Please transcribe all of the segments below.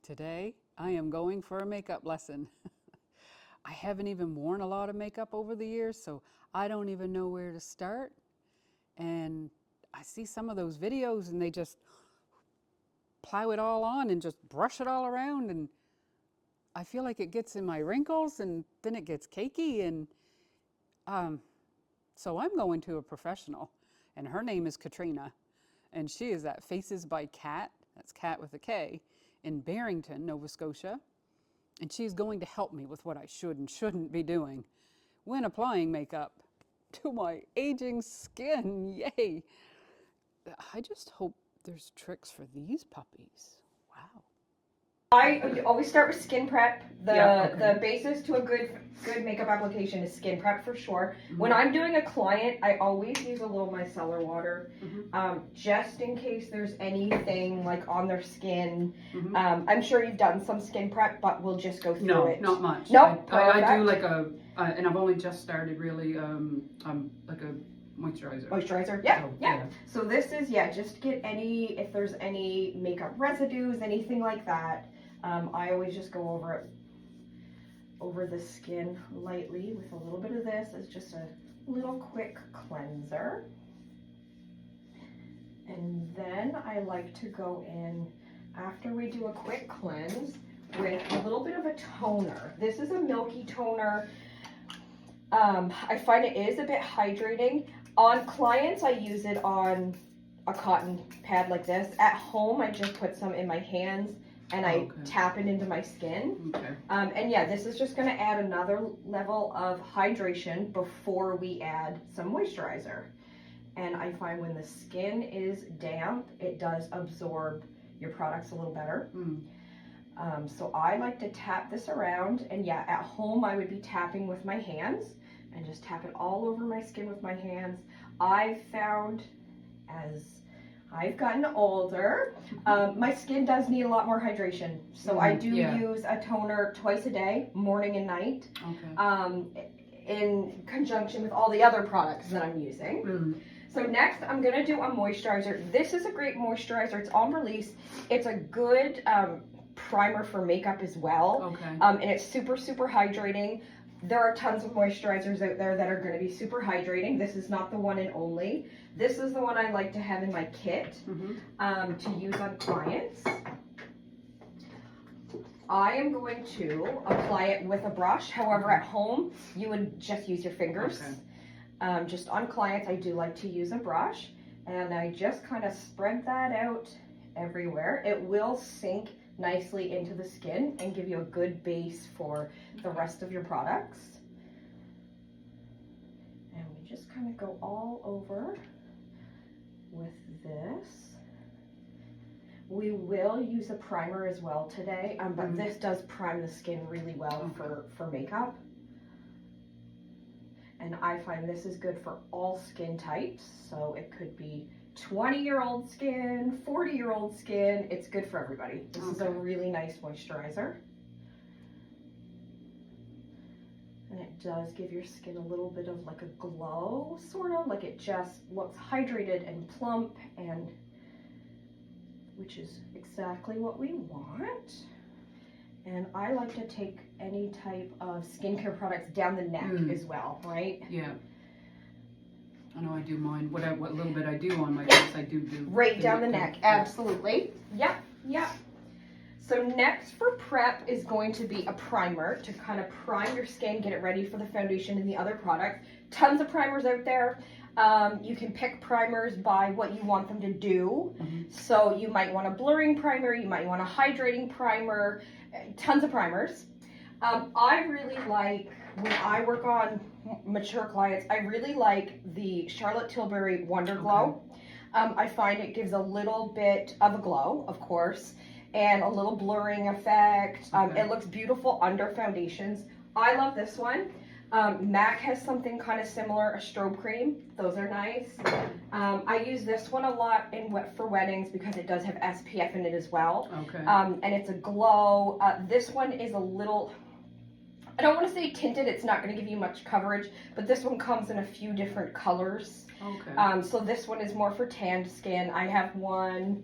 Today, I am going for a makeup lesson. I haven't even worn a lot of makeup over the years, so I don't even know where to start. And I see some of those videos and they just plow it all on and just brush it all around, and I feel like it gets in my wrinkles and then it gets cakey. And um, so I'm going to a professional, and her name is Katrina, and she is at Faces by Kat, that's Kat with a K, in Barrington, Nova Scotia. And she's going to help me with what I should and shouldn't be doing when applying makeup to my aging skin. Yay! I just hope there's tricks for these puppies. Wow. I always start with skin prep. Okay. The basis to a good makeup application is skin prep for sure. Mm-hmm. When I'm doing a client, I always use a little micellar water, just in case there's anything like on their skin. I'm sure you've done some skin prep, but we'll just go through it. No, not much. No, I do like and I've only just started really, like a moisturizer. Moisturizer, yeah. So this is, just get if there's any makeup residues, anything like that. I always just go over the skin lightly with a little bit of this as just a little quick cleanser. And then I like to go in after we do a quick cleanse with a little bit of a toner. This is a milky toner. I find it is a bit hydrating. On clients, I use it on a cotton pad like this. At home, I just put some in my hands and I tap it into my skin. Okay. And this is just going to add another level of hydration before we add some moisturizer. And I find when the skin is damp, it does absorb your products a little better. So I like to tap this around, and at home I would be tapping with my hands and just tap it all over my skin with my hands. I've found as I've gotten older, my skin does need a lot more hydration. So I do use a toner twice a day, morning and night, in conjunction with all the other products that I'm using. So next, I'm going to do a moisturizer. This is a great moisturizer. It's on release. It's a good primer for makeup as well. And it's super, super hydrating. There are tons of moisturizers out there that are going to be super hydrating. This is not the one and only. This is the one I like to have in my kit to use on clients. I am going to apply it with a brush. However, at home, you would just use your fingers. Just on clients, I do like to use a brush, and I just kind of spread that out everywhere. It will sink nicely into the skin and give you a good base for the rest of your products. And we just kind of go all over with this. We will use a primer as well today, but this does prime the skin really well for makeup. And I find this is good for all skin types. So it could be 20-year-old skin, 40-year-old skin. It's good for everybody. This is a really nice moisturizer. And it does give your skin a little bit of like a glow, sort of. Like it just looks hydrated and plump, and which is exactly what we want. And I like to take any type of skincare products down the neck as well, right? Yeah. I know I do mine. What little bit I do on my face, I do. Right down the neck, absolutely. Yep. So next for prep is going to be a primer to kind of prime your skin, get it ready for the foundation and the other products. Tons of primers out there. You can pick primers by what you want them to do. So you might want a blurring primer, you might want a hydrating primer, tons of primers. I really like, when I work on mature clients, I really like the Charlotte Tilbury Wonder Glow. I find it gives a little bit of a glow, of course, and a little blurring effect. It looks beautiful under foundations. I love this one. MAC has something kind of similar, a strobe cream. Those are nice. I use this one a lot for weddings because it does have SPF in it as well. And it's a glow. This one is a little, I don't want to say tinted, it's not going to give you much coverage, but this one comes in a few different colors. So this one is more for tanned skin. I have one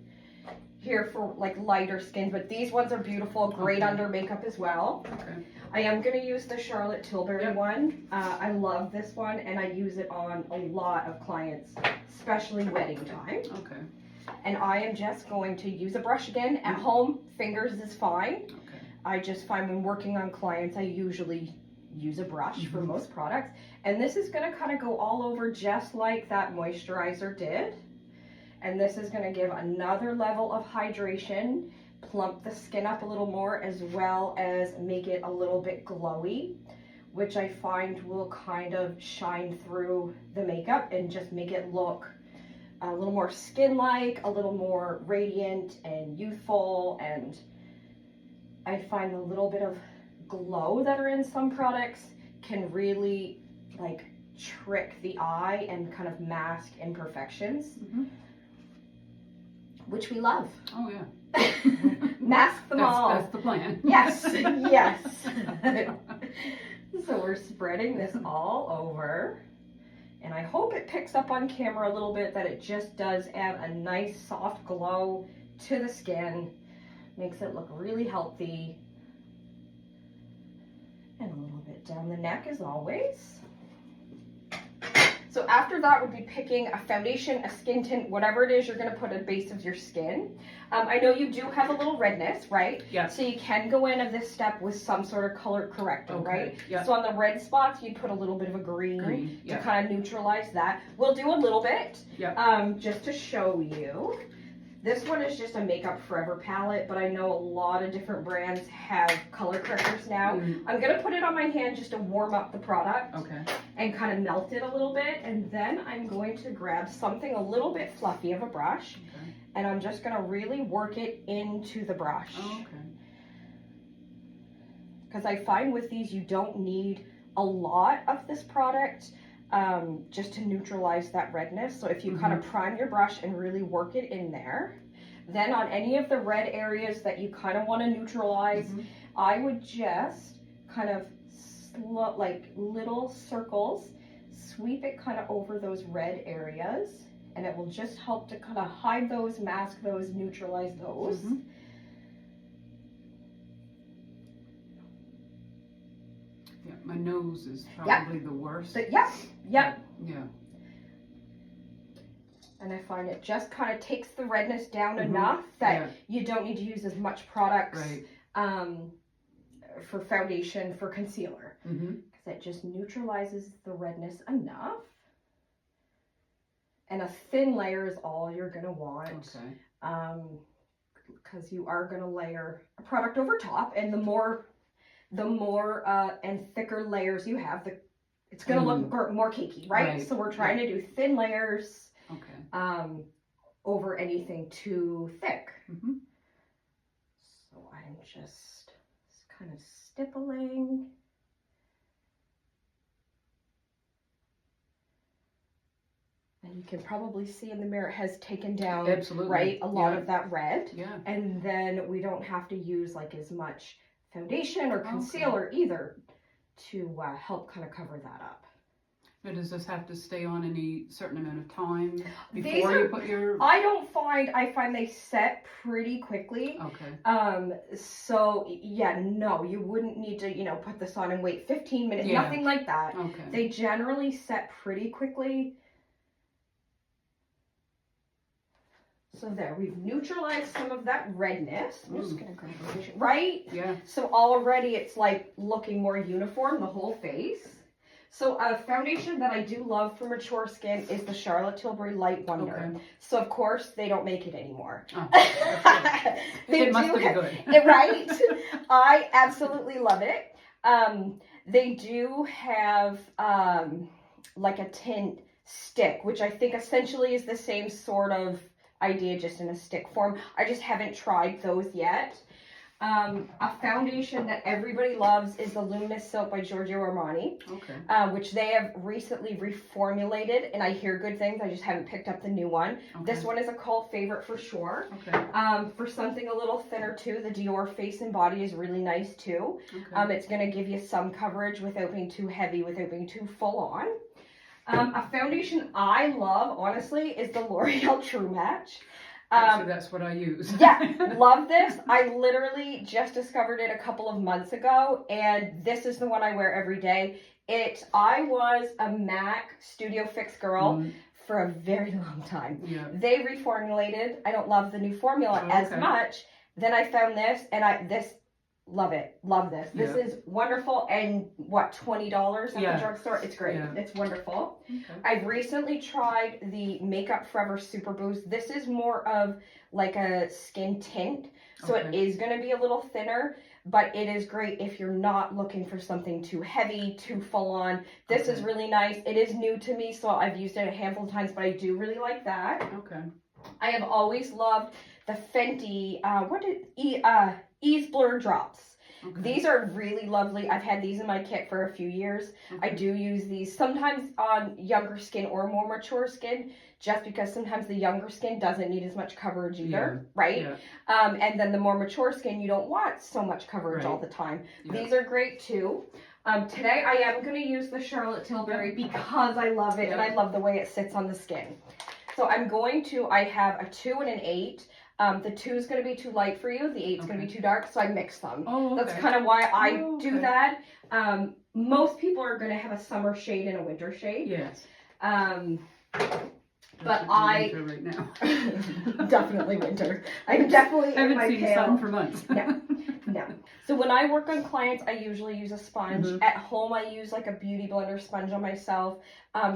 here for like lighter skins, but these ones are beautiful, great Okay. under makeup as well. Okay. I am going to use the Charlotte Tilbury Yep. one. I love this one, and I use it on a lot of clients, especially wedding time. Okay. And I am just going to use a brush again. At home, fingers is fine. Okay. I just find when working on clients, I usually use a brush for most products. And this is going to kind of go all over just like that moisturizer did. And this is going to give another level of hydration, plump the skin up a little more, as well as make it a little bit glowy, which I find will kind of shine through the makeup and just make it look a little more skin-like, a little more radiant and youthful. And I find the little bit of glow that are in some products can really like trick the eye and kind of mask imperfections, which we love. Oh, yeah. Mask them all. That's the plan. Yes, yes. So we're spreading this all over. And I hope it picks up on camera a little bit, that it just does add a nice soft glow to the skin. Makes it look really healthy. And a little bit down the neck as always. So after that would be picking a foundation, a skin tint, whatever it is you're going to put at the base of your skin. I know you do have a little redness, right? Yeah. So you can go in at this step with some sort of color corrector, Okay, right? yeah. So on the red spots, you put a little bit of a green to yeah. kind of neutralize that. We'll do a little bit, Yeah. just to show you. This one is just a Makeup Forever palette, but I know a lot of different brands have color correctors now. I'm going to put it on my hand just to warm up the product. Okay. And kind of melt it a little bit, and then I'm going to grab something a little bit fluffy of a brush, Okay. and I'm just going to really work it into the brush. Oh, okay. Because I find with these you don't need a lot of this product just to neutralize that redness. So if you kind of prime your brush and really work it in there, then on any of the red areas that you kind of want to neutralize, I would just kind of like little circles, sweep it kind of over those red areas, and it will just help to kind of hide those, mask those, neutralize those. Yeah, my nose is probably the worst. Yep. Yeah. And I find it just kind of takes the redness down enough that you don't need to use as much products for foundation, for concealer. Because it just neutralizes the redness enough. And a thin layer is all you're going to want. Okay. Because you are going to layer a product over top, and the more and thicker layers you have, it's going to look more cakey, right? So we're trying to do thin layers. Okay. Over anything too thick. So I'm just kind of stippling. And you can probably see in the mirror it has taken down, right, a lot of that red. Yeah. And then we don't have to use like as much foundation or concealer either to help kind of cover that up. Now, does this have to stay on any certain amount of time before you put your... I find they set pretty quickly. Okay. So yeah, no, you wouldn't need to, put this on and wait 15 minutes, nothing like that. Okay. They generally set pretty quickly. So there, we've neutralized some of that redness. I'm just gonna grab a vision, right? Yeah. So already it's like looking more uniform, the whole face. So a foundation that I do love for mature skin is the Charlotte Tilbury Light Wonder. Okay. So of course they don't make it anymore. Oh, that's good. It must be good. Right? I absolutely love it. They do have like a tint stick, which I think essentially is the same sort of idea, just in a stick form. I just haven't tried those yet. A foundation that everybody loves is the Luminous Silk by Giorgio Armani, which they have recently reformulated, and I hear good things. I just haven't picked up the new one. This one is a cult favorite for sure. For something a little thinner too, the Dior Face and Body is really nice too. It's going to give you some coverage without being too heavy, without being too full on. A foundation I love, honestly, is the L'Oreal True Match. Actually, that's what I use. Yeah, love this. I literally just discovered it a couple of months ago, and this is the one I wear every day. I was a MAC Studio Fix girl for a very long time. Yeah. They reformulated. I don't love the new formula as much. Then I found this, and love it. Love this. This is wonderful. And what, $20 at the drugstore? It's great. Yeah. It's wonderful. Okay. I've recently tried the Makeup Forever Super Boost. This is more of like a skin tint. So it is going to be a little thinner, but it is great if you're not looking for something too heavy, too full on. This is really nice. It is new to me, so I've used it a handful of times, but I do really like that. Okay. I have always loved the Fenty, Ease Blur Drops. Okay. These are really lovely. I've had these in my kit for a few years. Okay. I do use these sometimes on younger skin or more mature skin, just because sometimes the younger skin doesn't need as much coverage either, right? Yeah. And then the more mature skin, you don't want so much coverage all the time. Yeah. These are great too. Today I am going to use the Charlotte Tilbury because I love it and I love the way it sits on the skin. So I have a 2 and an 8. The 2 is going to be too light for you. The 8 is going to be too dark, so I mix them. Oh, okay. That's kind of why I do that. Most people are going to have a summer shade and a winter shade. Yes. But winter right now. Definitely winter. I'm definitely I haven't seen sun for months. No. So when I work on clients, I usually use a sponge. At home, I use like a beauty blender sponge on myself.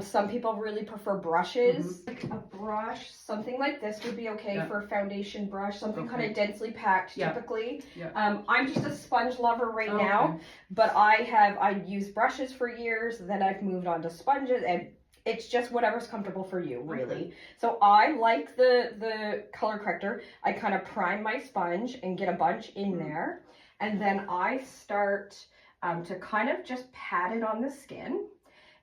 Some people really prefer brushes. Like a brush, something like this would be okay for a foundation brush. Something kind of densely packed, typically. I'm just a sponge lover right now, but I've used brushes for years. Then I've moved on to sponges, and it's just whatever's comfortable for you, really. Okay. So I like the color corrector. I kind of prime my sponge and get a bunch in there. And then I start to kind of just pat it on the skin.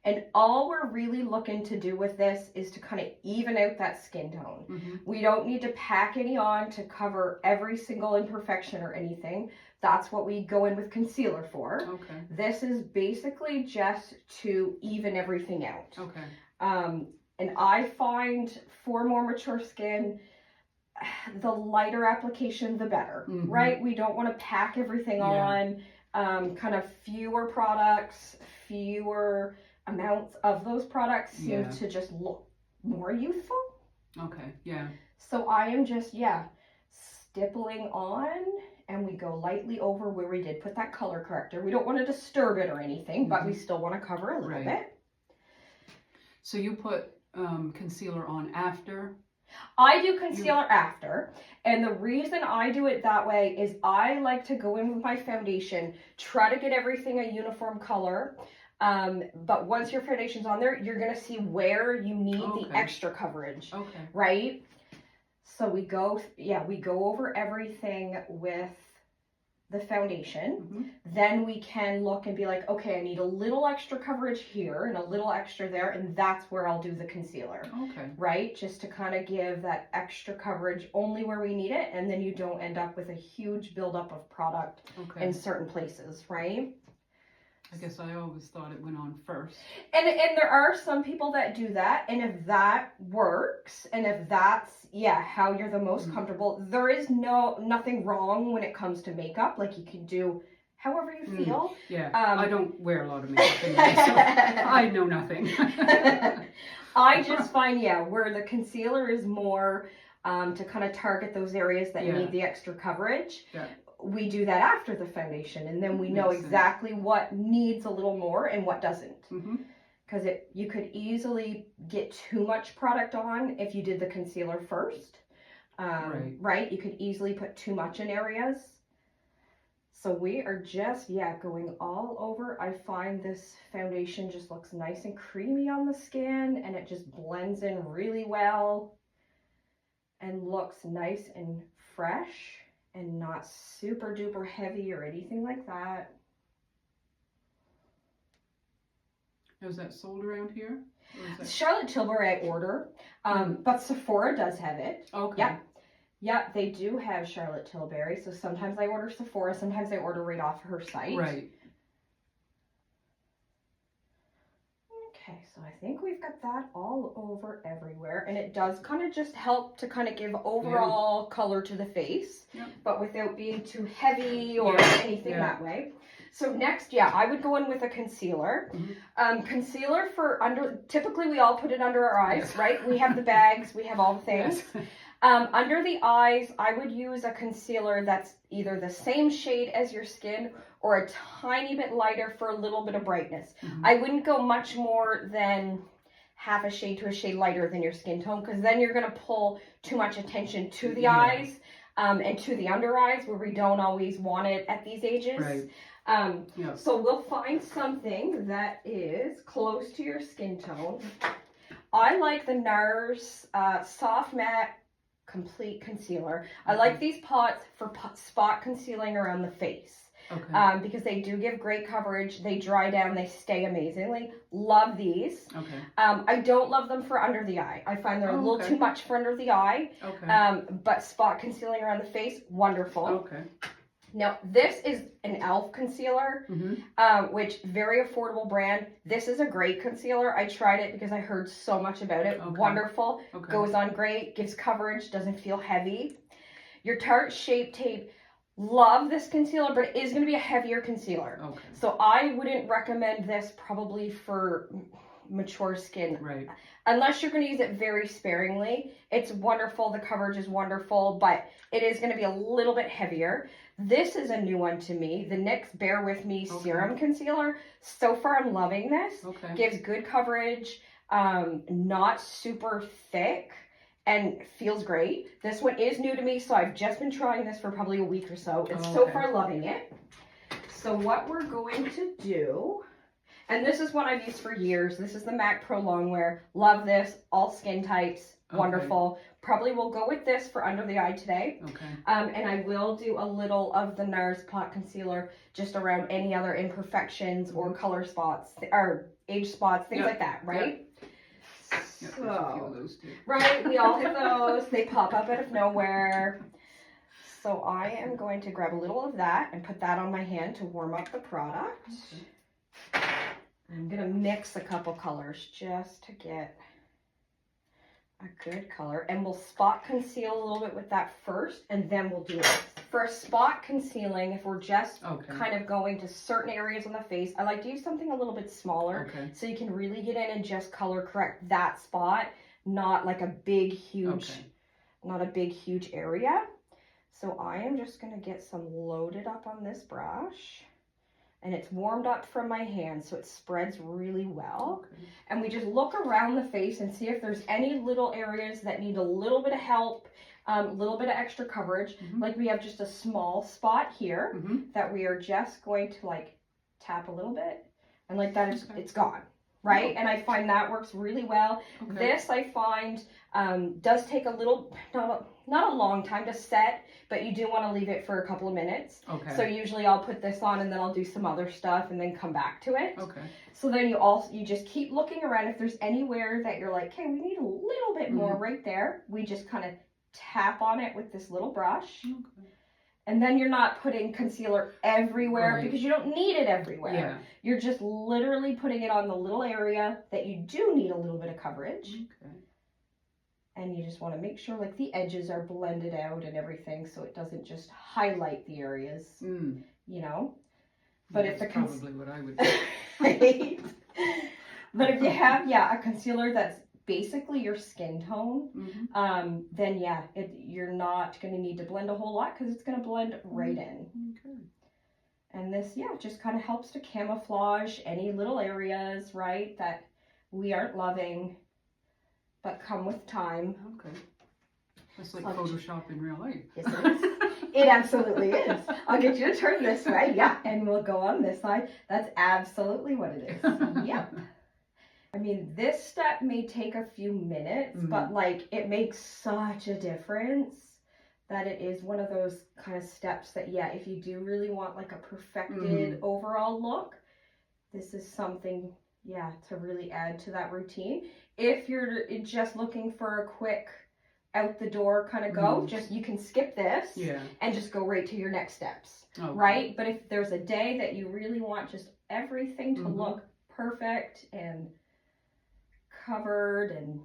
And all we're really looking to do with this is to kind of even out that skin tone. We don't need to pack any on to cover every single imperfection or anything. That's what we go in with concealer for. Okay. This is basically just to even everything out. Okay. And I find for more mature skin, the lighter application, the better, right? We don't want to pack everything on. Kind of fewer products, fewer amounts of those products seem to just look more youthful. Okay, yeah. So I am just, stippling on, and we go lightly over where we did put that color corrector. We don't want to disturb it or anything, but we still want to cover a little bit. So you put concealer on after? I do concealer after, and the reason I do it that way is I like to go in with my foundation, try to get everything a uniform color, but once your foundation's on there, you're going to see where you need the extra coverage, right? So we go over everything with the foundation. Then we can look and be like, okay, I need a little extra coverage here and a little extra there, and that's where I'll do the concealer. Okay. Right? Just to kind of give that extra coverage only where we need it, and then you don't end up with a huge buildup of product in certain places, right? I guess I always thought it went on first. And there are some people that do that, and if that works, and if that's how you're the most comfortable, there is nothing wrong when it comes to makeup. Like, you can do however you feel. I don't wear a lot of makeup anyway, so I know nothing. I just find where the concealer is more to kind of target those areas that need the extra coverage. We do that after the foundation, and then we know exactly what needs a little more and what doesn't. Because you could easily get too much product on if you did the concealer first. Right? You could easily put too much in areas. So we are just, going all over. I find this foundation just looks nice and creamy on the skin, and it just blends in really well and looks nice and fresh. And not super duper heavy or anything like that. Is that sold around here? Charlotte Tilbury I order, but Sephora does have it. Okay. Yeah, they do have Charlotte Tilbury. So sometimes I order Sephora, sometimes I order right off her site. Right. Okay, so I think we've got that all over everywhere, and it does kind of just help to kind of give overall color to the face, but without being too heavy or anything that way. So next, I would go in with a concealer. Concealer for typically we all put it under our eyes, right? We have the bags, we have all the things. Under the eyes, I would use a concealer that's either the same shade as your skin or a tiny bit lighter for a little bit of brightness. I wouldn't go much more than half a shade to a shade lighter than your skin tone, because then you're going to pull too much attention to the eyes and to the under eyes, where we don't always want it at these ages. Right. So we'll find something that is close to your skin tone. I like the NARS Soft Matte Complete Concealer. I like these pots for spot concealing around the face. Because they do give great coverage. They dry down, they stay amazingly. Love these. I don't love them for under the eye. I find they're a little too much for under the eye. But spot concealing around the face, wonderful. Now, this is an e.l.f. concealer, which very affordable brand. This is a great concealer. I tried it because I heard so much about it. Wonderful. Goes on great, gives coverage, doesn't feel heavy. Your Tarte Shape Tape. Love this concealer, but it is going to be a heavier concealer. So I wouldn't recommend this probably for mature skin. Unless you're going to use it very sparingly. It's wonderful. The coverage is wonderful, but it is going to be a little bit heavier. This is a new one to me. The NYX Bear With Me Serum Concealer. So far, I'm loving this. Gives good coverage, not super thick, and feels great. This one is new to me, so I've just been trying this for probably a week or so, and so far loving it. So what we're going to do, and this is what I've used for years. This is the MAC Pro Longwear. Love this. All skin types. Wonderful. Probably will go with this for under the eye today. And I will do a little of the NARS Pot Concealer just around any other imperfections or color spots, or age spots, things like that, right? So, right, we all hit those. They pop up out of nowhere. So I am going to grab a little of that and put that on my hand to warm up the product. I'm going to mix a couple colors just to get a good color. And we'll spot conceal a little bit with that first, and then we'll do it. For spot concealing, if we're just kind of going to certain areas on the face, I like to use something a little bit smaller so you can really get in and just color correct that spot, not like a big, huge, not a big, huge area. So I am just going to get some loaded up on this brush. And it's warmed up from my hand, so it spreads really well. And we just look around the face and see if there's any little areas that need a little bit of help, a little bit of extra coverage. Like we have just a small spot here that we are just going to like tap a little bit, and like that it's gone, right? And I find that works really well. This I find does take a little, not a long time to set, but you do want to leave it for a couple of minutes. So usually I'll put this on and then I'll do some other stuff and then come back to it. So then you just keep looking around. If there's anywhere that you're like, hey, we need a little bit more right there, we just kind of tap on it with this little brush. And then you're not putting concealer everywhere because you don't need it everywhere. You're just literally putting it on the little area that you do need a little bit of coverage. And you just want to make sure like the edges are blended out and everything, so it doesn't just highlight the areas, you know. But if the probably what I would do. right? But if you have a concealer that's basically your skin tone, then you're not going to need to blend a whole lot because it's going to blend right in. And this just kind of helps to camouflage any little areas, right, that we aren't loving, but come with time. That's like Photoshop in real life. Yes, it is. It absolutely is. I'll get you to turn this way, and we'll go on this side. That's absolutely what it is. Yep. I mean, this step may take a few minutes, but like it makes such a difference that it is one of those kind of steps that, if you do really want like a perfected overall look, this is something, to really add to that routine. If you're just looking for a quick out the door kind of go, you can skip this and just go right to your next steps, right? But if there's a day that you really want just everything to look perfect and covered, and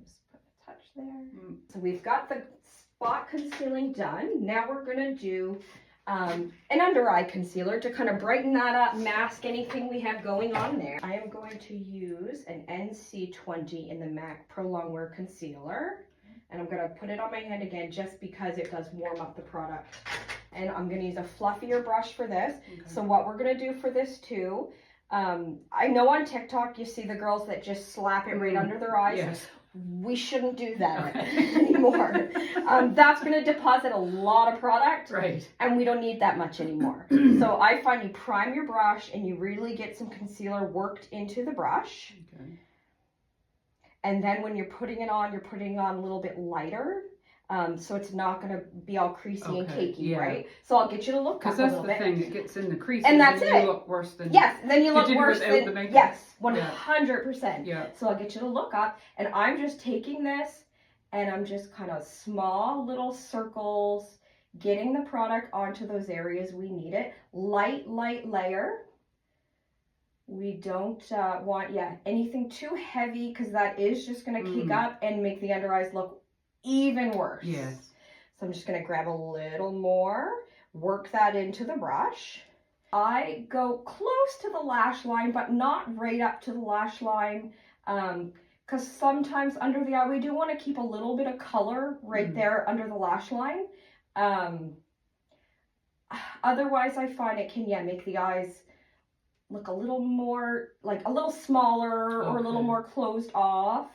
just put a touch there. Mm. So we've got the spot concealing done. Now we're gonna do an under eye concealer to kind of brighten that up, mask anything we have going on there. I am going to use an NC20 in the MAC Pro Longwear Concealer. And I'm gonna put it on my hand again just because it does warm up the product. And I'm gonna use a fluffier brush for this. Okay. So what we're gonna do for this too, I know on TikTok you see the girls that just slap it right under their eyes. Yes. We shouldn't do that Okay. anymore. That's going to deposit a lot of product, Right. and we don't need that much anymore. So I find you prime your brush and you really get some concealer worked into the brush. Okay. And then when you're putting it on, you're putting it on a little bit lighter. So it's not going to be all creasy and Okay, cakey, yeah. right? So I'll get you to look up Because a that's little the bit. thing, it gets in the crease. And that's then it. You look worse than. Yes, then you look did worse without the than, makeup? yes, 100%. Yeah. So I'll get you to look up, and I'm just taking this and I'm just kind of small little circles, getting the product onto those areas we need it. Light layer. We don't want, anything too heavy because that is just going to cake up and make the under eyes look even worse. Yes. So I'm just going to grab a little more, work that into the brush. I go close to the lash line, but not right up to the lash line, because sometimes under the eye, we do want to keep a little bit of color right there under the lash line. Otherwise, I find it can, make the eyes look a little more, like a little smaller or a little Okay. more closed off.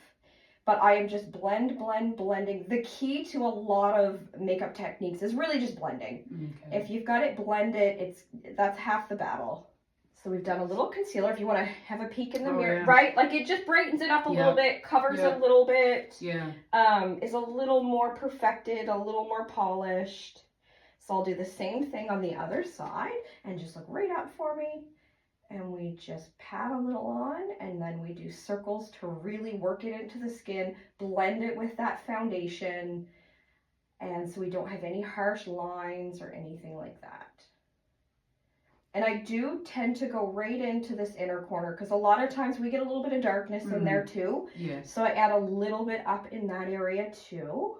But I am just blending. The key to a lot of makeup techniques is really just blending. Okay. If you've got it blended, that's half the battle. So we've done a little concealer. If you want to have a peek in the mirror, yeah. right? Like it just brightens it up a little bit, covers Yeah. a little bit, Yeah. is a little more perfected, a little more polished. So I'll do the same thing on the other side and just look right up for me. And we just pat a little on, and then we do circles to really work it into the skin, blend it with that foundation, and so we don't have any harsh lines or anything like that. And I do tend to go right into this inner corner because a lot of times we get a little bit of darkness in there too. Yes. So I add a little bit up in that area too.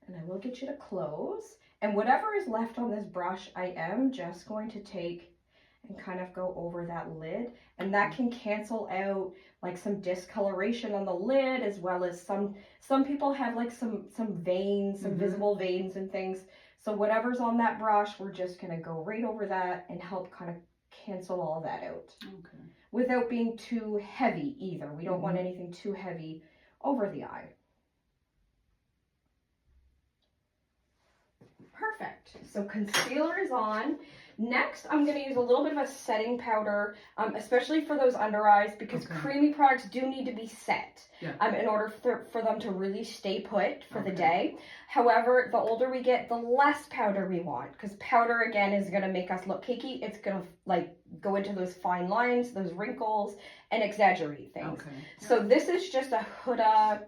And I will get you to close. And whatever is left on this brush, I am just going to take and kind of go over that lid, and that can cancel out like some discoloration on the lid, as well as some people have like some veins, some visible veins and things. So whatever's on that brush, we're just gonna go right over that and help kind of cancel all of that out Okay. without being too heavy either. We don't want anything too heavy over the eye. Perfect. So concealer is on. Next, I'm going to use a little bit of a setting powder, especially for those under eyes, because creamy products do need to be set in order for them to really stay put for the day. However, the older we get, the less powder we want, because powder, again, is going to make us look cakey. It's going to like go into those fine lines, those wrinkles, and exaggerate things. Okay. So this is just a Huda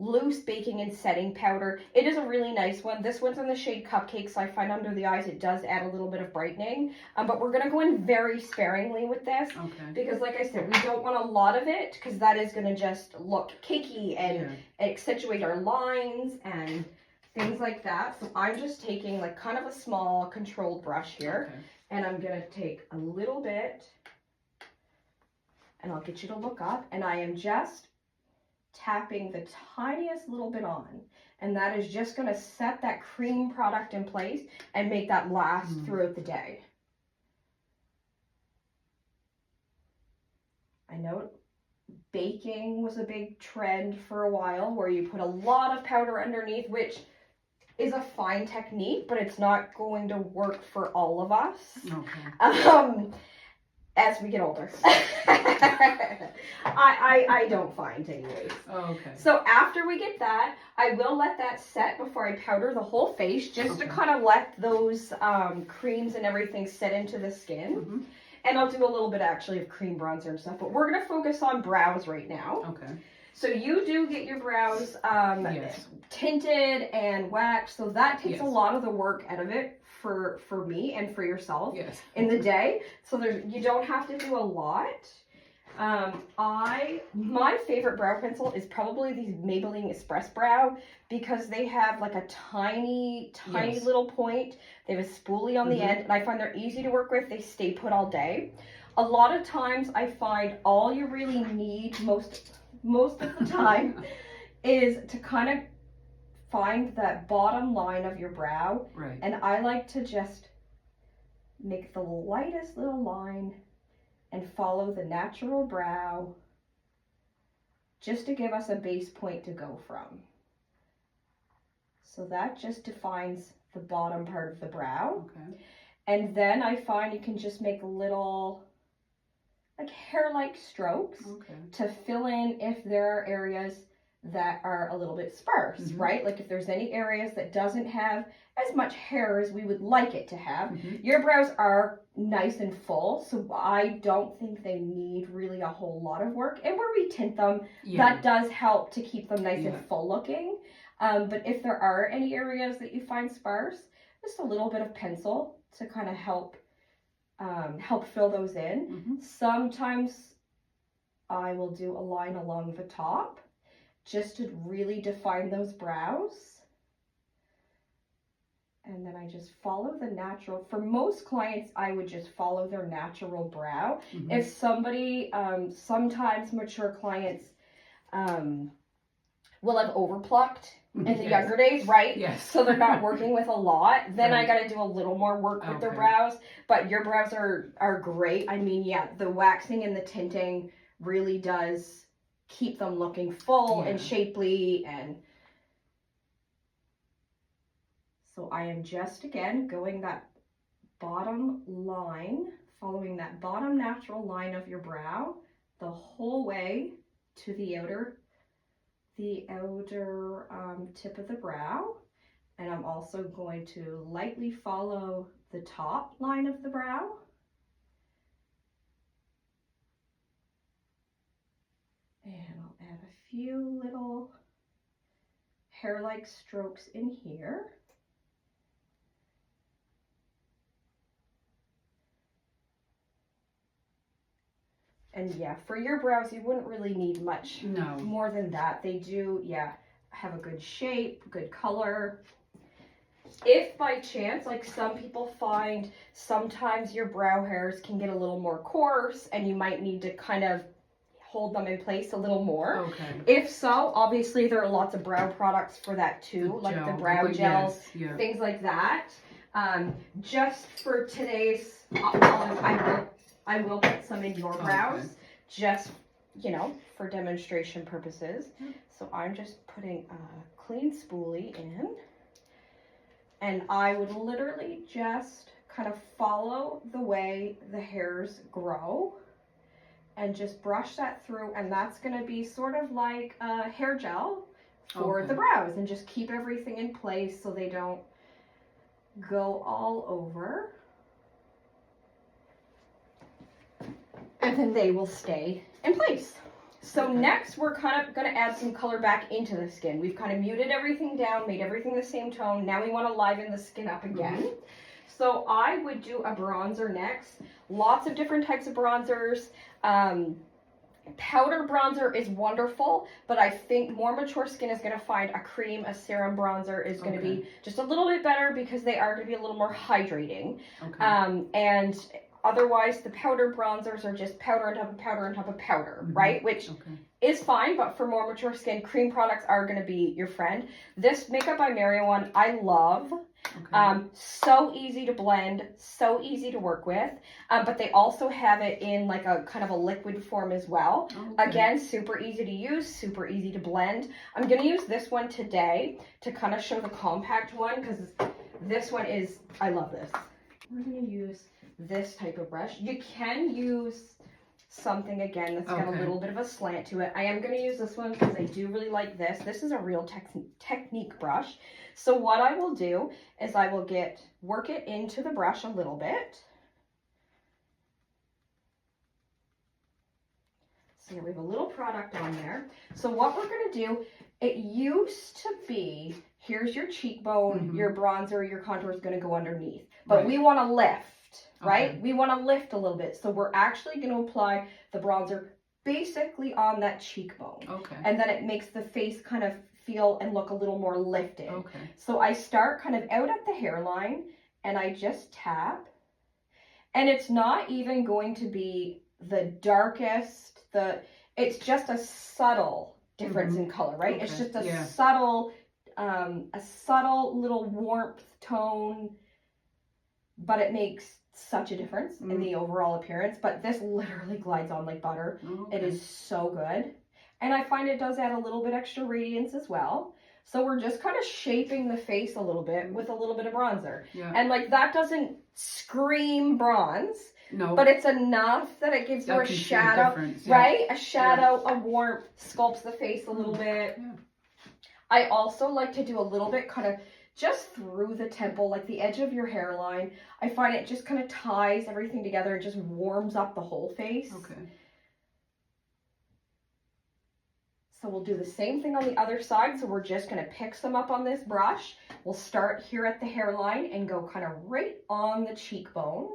loose baking and setting powder. It is a really nice one. This one's in the shade Cupcake, so I find under the eyes it does add a little bit of brightening. But we're going to go in very sparingly with this. Okay. Because like I said, we don't want a lot of it, because that is going to just look cakey and accentuate our lines and things like that. So I'm just taking like kind of a small controlled brush here. Okay. And I'm going to take a little bit, and I'll get you to look up, and I am just tapping the tiniest little bit on, and that is just going to set that cream product in place and make that last throughout the day. I know baking was a big trend for a while, where you put a lot of powder underneath, which is a fine technique, but it's not going to work for all of us. Okay. As we get older. I don't find anyways. Oh, okay. So after we get that, I will let that set before I powder the whole face, just to kind of let those creams and everything set into the skin. And I'll do a little bit actually of cream bronzer and stuff, but we're going to focus on brows right now. Okay. So you do get your brows Yes. tinted and waxed, so that takes a Yes. lot of the work out of it for me and for yourself Yes. in the day. So you don't have to do a lot. My favorite brow pencil is probably these Maybelline Express Brow, because they have like a tiny Yes. little point. They have a spoolie on the Mhm. end, and I find they're easy to work with. They stay put all day. A lot of times I find all you really need most of the time is to kind of find that bottom line of your brow, Right. and I like to just make the lightest little line and follow the natural brow, just to give us a base point to go from. So that just defines the bottom part of the brow. Okay. And then I find you can just make little like hair-like strokes Okay. to fill in if there are areas that are a little bit sparse, Mhm. right? Like if there's any areas that doesn't have as much hair as we would like it to have. Mhm. Your brows are nice and full, so I don't think they need really a whole lot of work. And where we tint them, Yeah. that does help to keep them nice Yeah. and full looking. But if there are any areas that you find sparse, just a little bit of pencil to kind of help fill those in. Mhm. Sometimes I will do a line along the top just to really define those brows. And then I just follow the natural. For most clients, I would just follow their natural brow. Mhm. If somebody, sometimes mature clients will have overplucked in the Yes. younger days, right? Yes. So they're not working with a lot. Then I Right. got to do a little more work with their Okay. brows. But your brows are great. I mean, yeah, the waxing and the tinting really does keep them looking full and Yeah. shapely. And so I am just, again, going that bottom line, following that bottom natural line of your brow the whole way to the outer tip of the brow. And I'm also going to lightly follow the top line of the brow. And I'll add a few little hair-like strokes in here. And yeah, for your brows, you wouldn't really need much No. more than that. They do, yeah, have a good shape, good color. If by chance, like some people find sometimes your brow hairs can get a little more coarse and you might need to kind of hold them in place a little more. Okay. If so, obviously there are lots of brow products for that too, like the brow gels, Yes. Yeah. things like that. Just for today's, I will put some in your brows, Okay. just, you know, for demonstration purposes. Yep. So I'm just putting a clean spoolie in, and I would literally just kind of follow the way the hairs grow and just brush that through, and that's going to be sort of like a hair gel for Okay. the brows, and just keep everything in place so they don't go all over. And then they will stay in place. So Okay. next we're kind of going to add some color back into the skin. We've kind of muted everything down, made everything the same tone. Now we want to liven the skin up again. Mm-hmm. So I would do a bronzer next. Lots of different types of bronzers. Powder bronzer is wonderful, but I think more mature skin is going to find a cream, a serum bronzer is going to be just a little bit better, because they are going to be a little more hydrating. Okay. And otherwise, the powder bronzers are just powder on top of powder on top of powder, Mhm. right? Which Okay. is fine, but for more mature skin, cream products are going to be your friend. This Makeup by Mary one, I love. Okay. So easy to blend, so easy to work with. But they also have it in like a kind of a liquid form as well. Okay. Again, super easy to use, super easy to blend. I'm going to use this one today to kind of show the compact one, because this one is, I love this. We're going to use this type of brush. You can use something, again, that's got a Okay. little bit of a slant to it. I am going to use this one because I do really like this. This is a real technique brush. So what I will do is I will work it into the brush a little bit. So we have a little product on there. So what we're going to do, it used to be, here's your cheekbone, your bronzer, your contour is going to go underneath. But we want to lift, right? Okay. We want to lift a little bit. So we're actually going to apply the bronzer basically on that cheekbone. Okay. And then it makes the face kind of feel and look a little more lifted. Okay. So I start kind of out at the hairline and I just tap. And it's not even going to be the darkest, it's just a subtle difference in color, right? Okay. It's just a Yeah. subtle little warmth tone, but it makes such a difference in the overall appearance. But this literally glides on like butter. Okay. It is so good. And I find it does add a little bit extra radiance as well. So we're just kind of shaping the face a little bit with a little bit of bronzer. Yeah. And like that doesn't scream bronze, No. but it's enough that it gives you That a can see the shadow, difference, yeah. right? A shadow, a warmth, sculpts the face a little bit. Yeah. I also like to do a little bit kind of just through the temple, like the edge of your hairline. I find it just kind of ties everything together and just warms up the whole face. Okay. So we'll do the same thing on the other side. So we're just going to pick some up on this brush. We'll start here at the hairline and go kind of right on the cheekbone,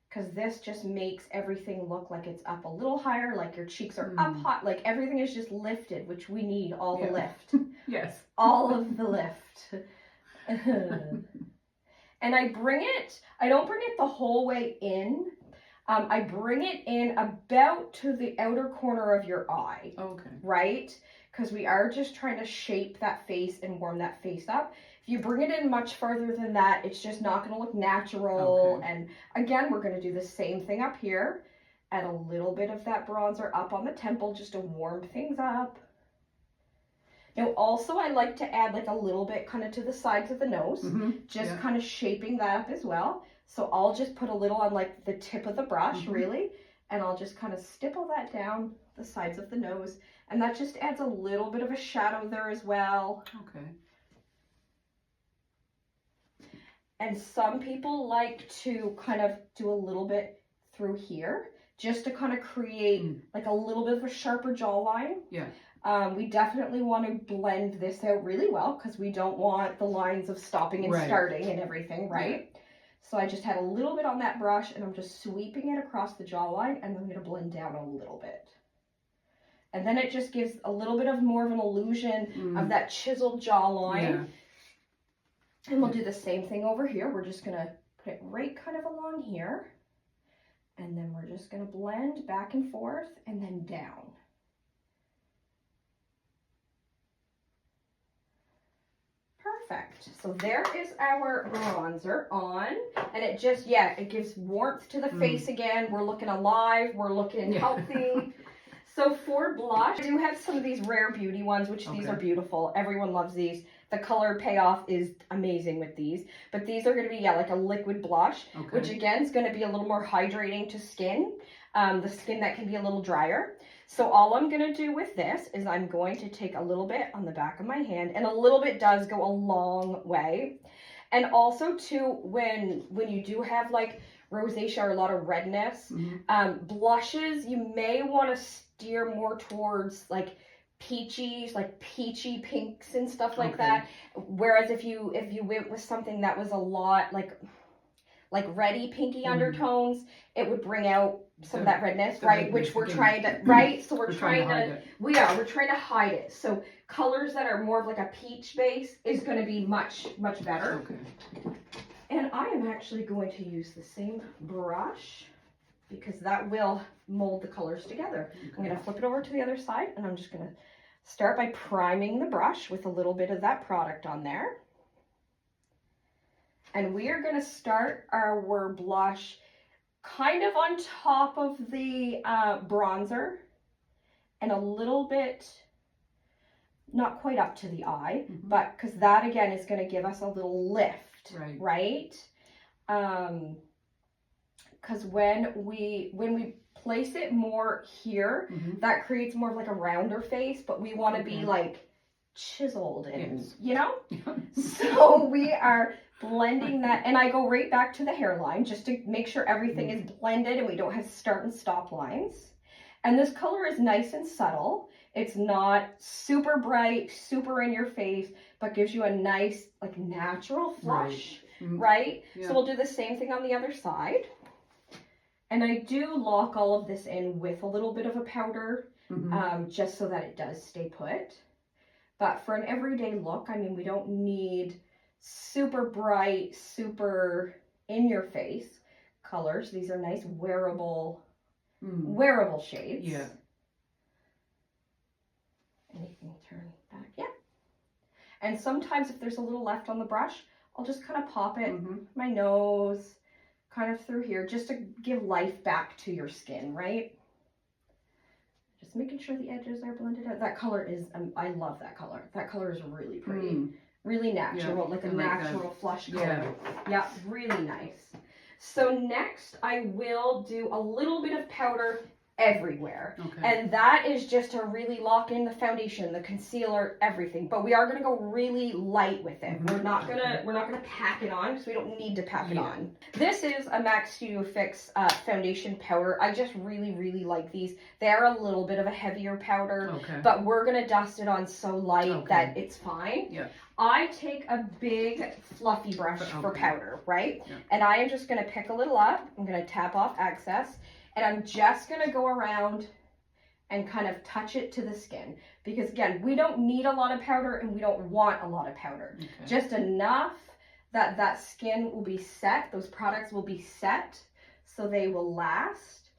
because this just makes everything look like it's up a little higher, like your cheeks are up high, like everything is just lifted, which we need all the lift. Yes. All of the lift. And I don't bring it the whole way in. I bring it in about to the outer corner of your eye, Okay. right? Because we are just trying to shape that face and warm that face up. If you bring it in much further than that, it's just not going to look natural. Okay. And again, we're going to do the same thing up here. Add a little bit of that bronzer up on the temple just to warm things up. Now also I like to add like a little bit kind of to the sides of the nose, just kind of shaping that up as well. So I'll just put a little on like the tip of the brush really, and I'll just kind of stipple that down the sides of the nose. And that just adds a little bit of a shadow there as well. Okay. And some people like to kind of do a little bit through here, just to kind of create like a little bit of a sharper jawline. Yeah. We definitely want to blend this out really well because we don't want the lines of stopping and starting and everything, right? Yeah. So I just had a little bit on that brush and I'm just sweeping it across the jawline, and then I'm going to blend down a little bit. And then it just gives a little bit of more of an illusion of that chiseled jawline. Yeah. And we'll do the same thing over here. We're just going to put it right kind of along here. And then we're just going to blend back and forth and then down. Perfect. So there is our bronzer on, and it just, it gives warmth to the face again. We're looking alive. We're looking healthy. So for blush, I do have some of these Rare Beauty ones, which these are beautiful. Everyone loves these. The color payoff is amazing with these. But these are going to be, like a liquid blush, which again is going to be a little more hydrating to skin. The skin that can be a little drier. So all I'm going to do with this is I'm going to take a little bit on the back of my hand, and a little bit does go a long way. And also too, when you do have like rosacea or a lot of redness, blushes, you may want to steer more towards like peachy pinks and stuff like that. Whereas if you went with something that was a lot like reddy pinky undertones, it would bring out some of that redness, right? Which we're trying to, right? So we're trying to hide it. So colors that are more of like a peach base is going to be much, much better. Okay. And I am actually going to use the same brush because that will mold the colors together. Okay. I'm going to flip it over to the other side, and I'm just going to start by priming the brush with a little bit of that product on there. And we are going to start our blush kind of on top of the bronzer, and a little bit, not quite up to the eye, but because that again is going to give us a little lift, right? Because when we place it more here, that creates more of like a rounder face, but we want to be like chiseled and you know. So we are blending that, and I go right back to the hairline just to make sure everything is blended and we don't have start and stop lines. And this color is nice and subtle. It's not super bright, super in your face, but gives you a nice, like, natural flush, right? Yeah. So we'll do the same thing on the other side. And I do lock all of this in with a little bit of a powder, just so that it does stay put. But for an everyday look, I mean, we don't need super bright, super in your face colors. These are nice wearable shades. Yeah. And you can turn back, yeah. And sometimes if there's a little left on the brush, I'll just kind of pop it, my nose, kind of through here, just to give life back to your skin, right? Just making sure the edges are blended out. That color is, I love that color. That color is really pretty. Really natural, like a natural flush color. Yeah, really nice. So next I will do a little bit of powder everywhere. And that is just to really lock in the foundation, the concealer, everything. But we are gonna go really light with it. We're not gonna pack it on, because we don't need to pack it on. This is a MAC Studio Fix foundation powder. I just really, really like these. They're a little bit of a heavier powder, but we're gonna dust it on so light that it's fine. I take a big fluffy brush for powder, right? And I am just gonna pick a little up. I'm gonna tap off excess. And I'm just going to go around and kind of touch it to the skin. Because again, we don't need a lot of powder and we don't want a lot of powder. Just enough that that skin will be set, those products will be set, so they will last,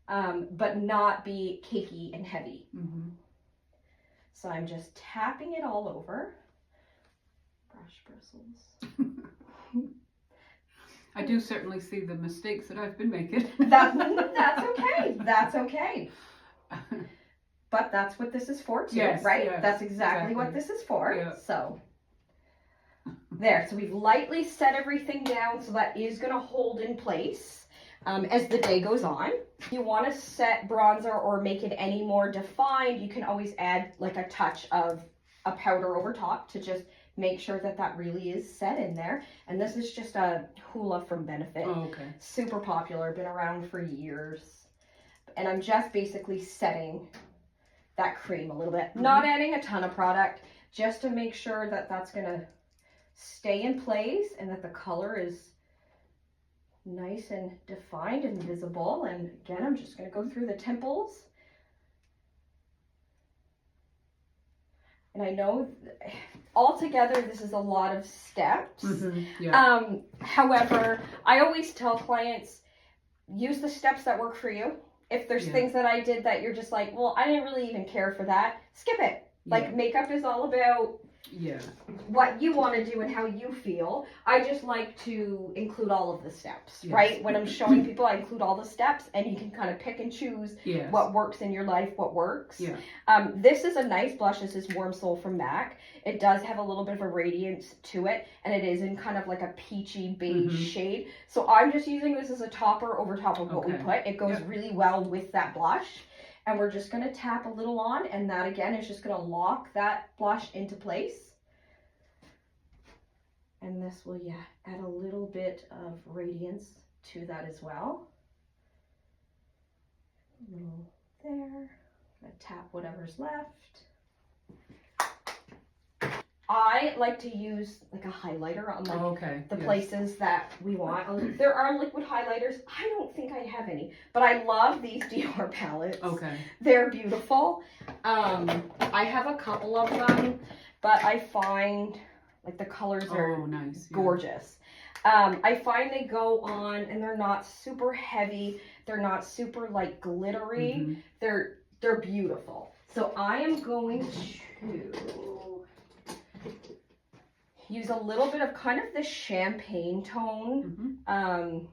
but not be cakey and heavy. So I'm just tapping it all over. Brush bristles. I do certainly see the mistakes that I've been making. That's okay. That's okay. But that's what this is for too, right? Yes, That's exactly what this is for. So there. So we've lightly set everything down, so that is going to hold in place as the day goes on. If you want to set bronzer or make it any more defined, you can always add like a touch of a powder over top to just make sure that that really is set in there. And this is just a Hoola from Benefit. Super popular, been around for years. And I'm just basically setting that cream a little bit. Not adding a ton of product, just to make sure that that's gonna stay in place and that the color is nice and defined and visible. And again, I'm just gonna go through the temples. And I know altogether this is a lot of steps. However, I always tell clients, use the steps that work for you. If there's things that I did that you're just like, well, I didn't really even care for that, skip it. Like, makeup is all about what you want to do and how you feel. I just like to include all of the steps, right? When I'm showing people, I include all the steps, and you can kind of pick and choose what works in your life, what works. This is a nice blush. This is Warm Soul from MAC. It does have a little bit of a radiance to it, and it is in kind of like a peachy beige shade. So I'm just using this as a topper over top of what we put. It goes really well with that blush. And we're just going to tap a little on, and that again is just going to lock that blush into place. And this will, add a little bit of radiance to that as well. A little there. I'm going to tap whatever's left. I like to use like a highlighter on like the places that we want. There are liquid highlighters. I don't think I have any, but I love these Dior palettes. They're beautiful. I have a couple of them, but I find like the colors are gorgeous. I find they go on and they're not super heavy. They're not super like glittery. They're beautiful. So I am going to use a little bit of kind of the champagne tone. And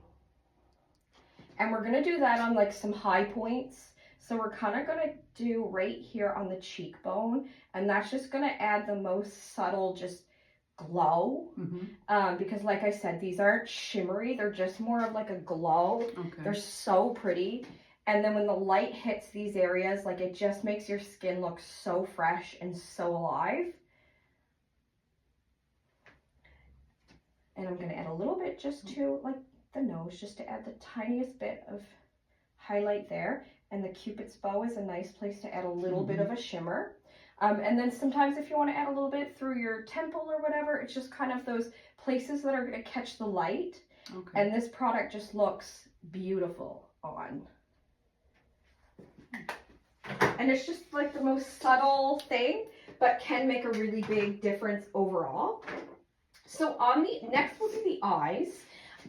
we're going to do that on like some high points. So we're kind of going to do right here on the cheekbone. And that's just going to add the most subtle just glow. Because like I said, these aren't shimmery. They're just more of like a glow. They're so pretty. And then when the light hits these areas, like it just makes your skin look so fresh and so alive. And I'm going to add a little bit just to like the nose, just to add the tiniest bit of highlight there. And the Cupid's bow is a nice place to add a little bit of a shimmer. And then sometimes if you want to add a little bit through your temple or whatever, it's just kind of those places that are going to catch the light. Okay. And this product just looks beautiful on. And it's just like the most subtle thing, but can make a really big difference overall. So on the next will be the eyes.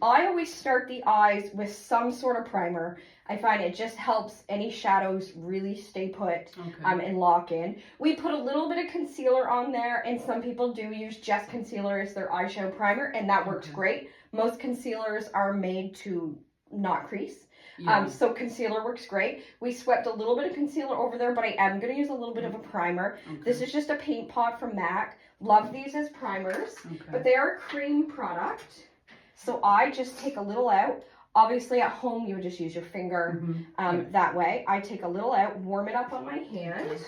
I always start the eyes with some sort of primer. I find it just helps any shadows really stay put and lock in. We put a little bit of concealer on there, and some people do use just concealer as their eyeshadow primer, and that works great. Most concealers are made to not crease. Yeah. So concealer works great. We swept a little bit of concealer over there, but I am going to use a little bit of a primer. This is just a paint pot from MAC. Love these as primers, but they are a cream product. So I just take a little out. Obviously at home you would just use your finger that way. I take a little out, warm it up on my hand.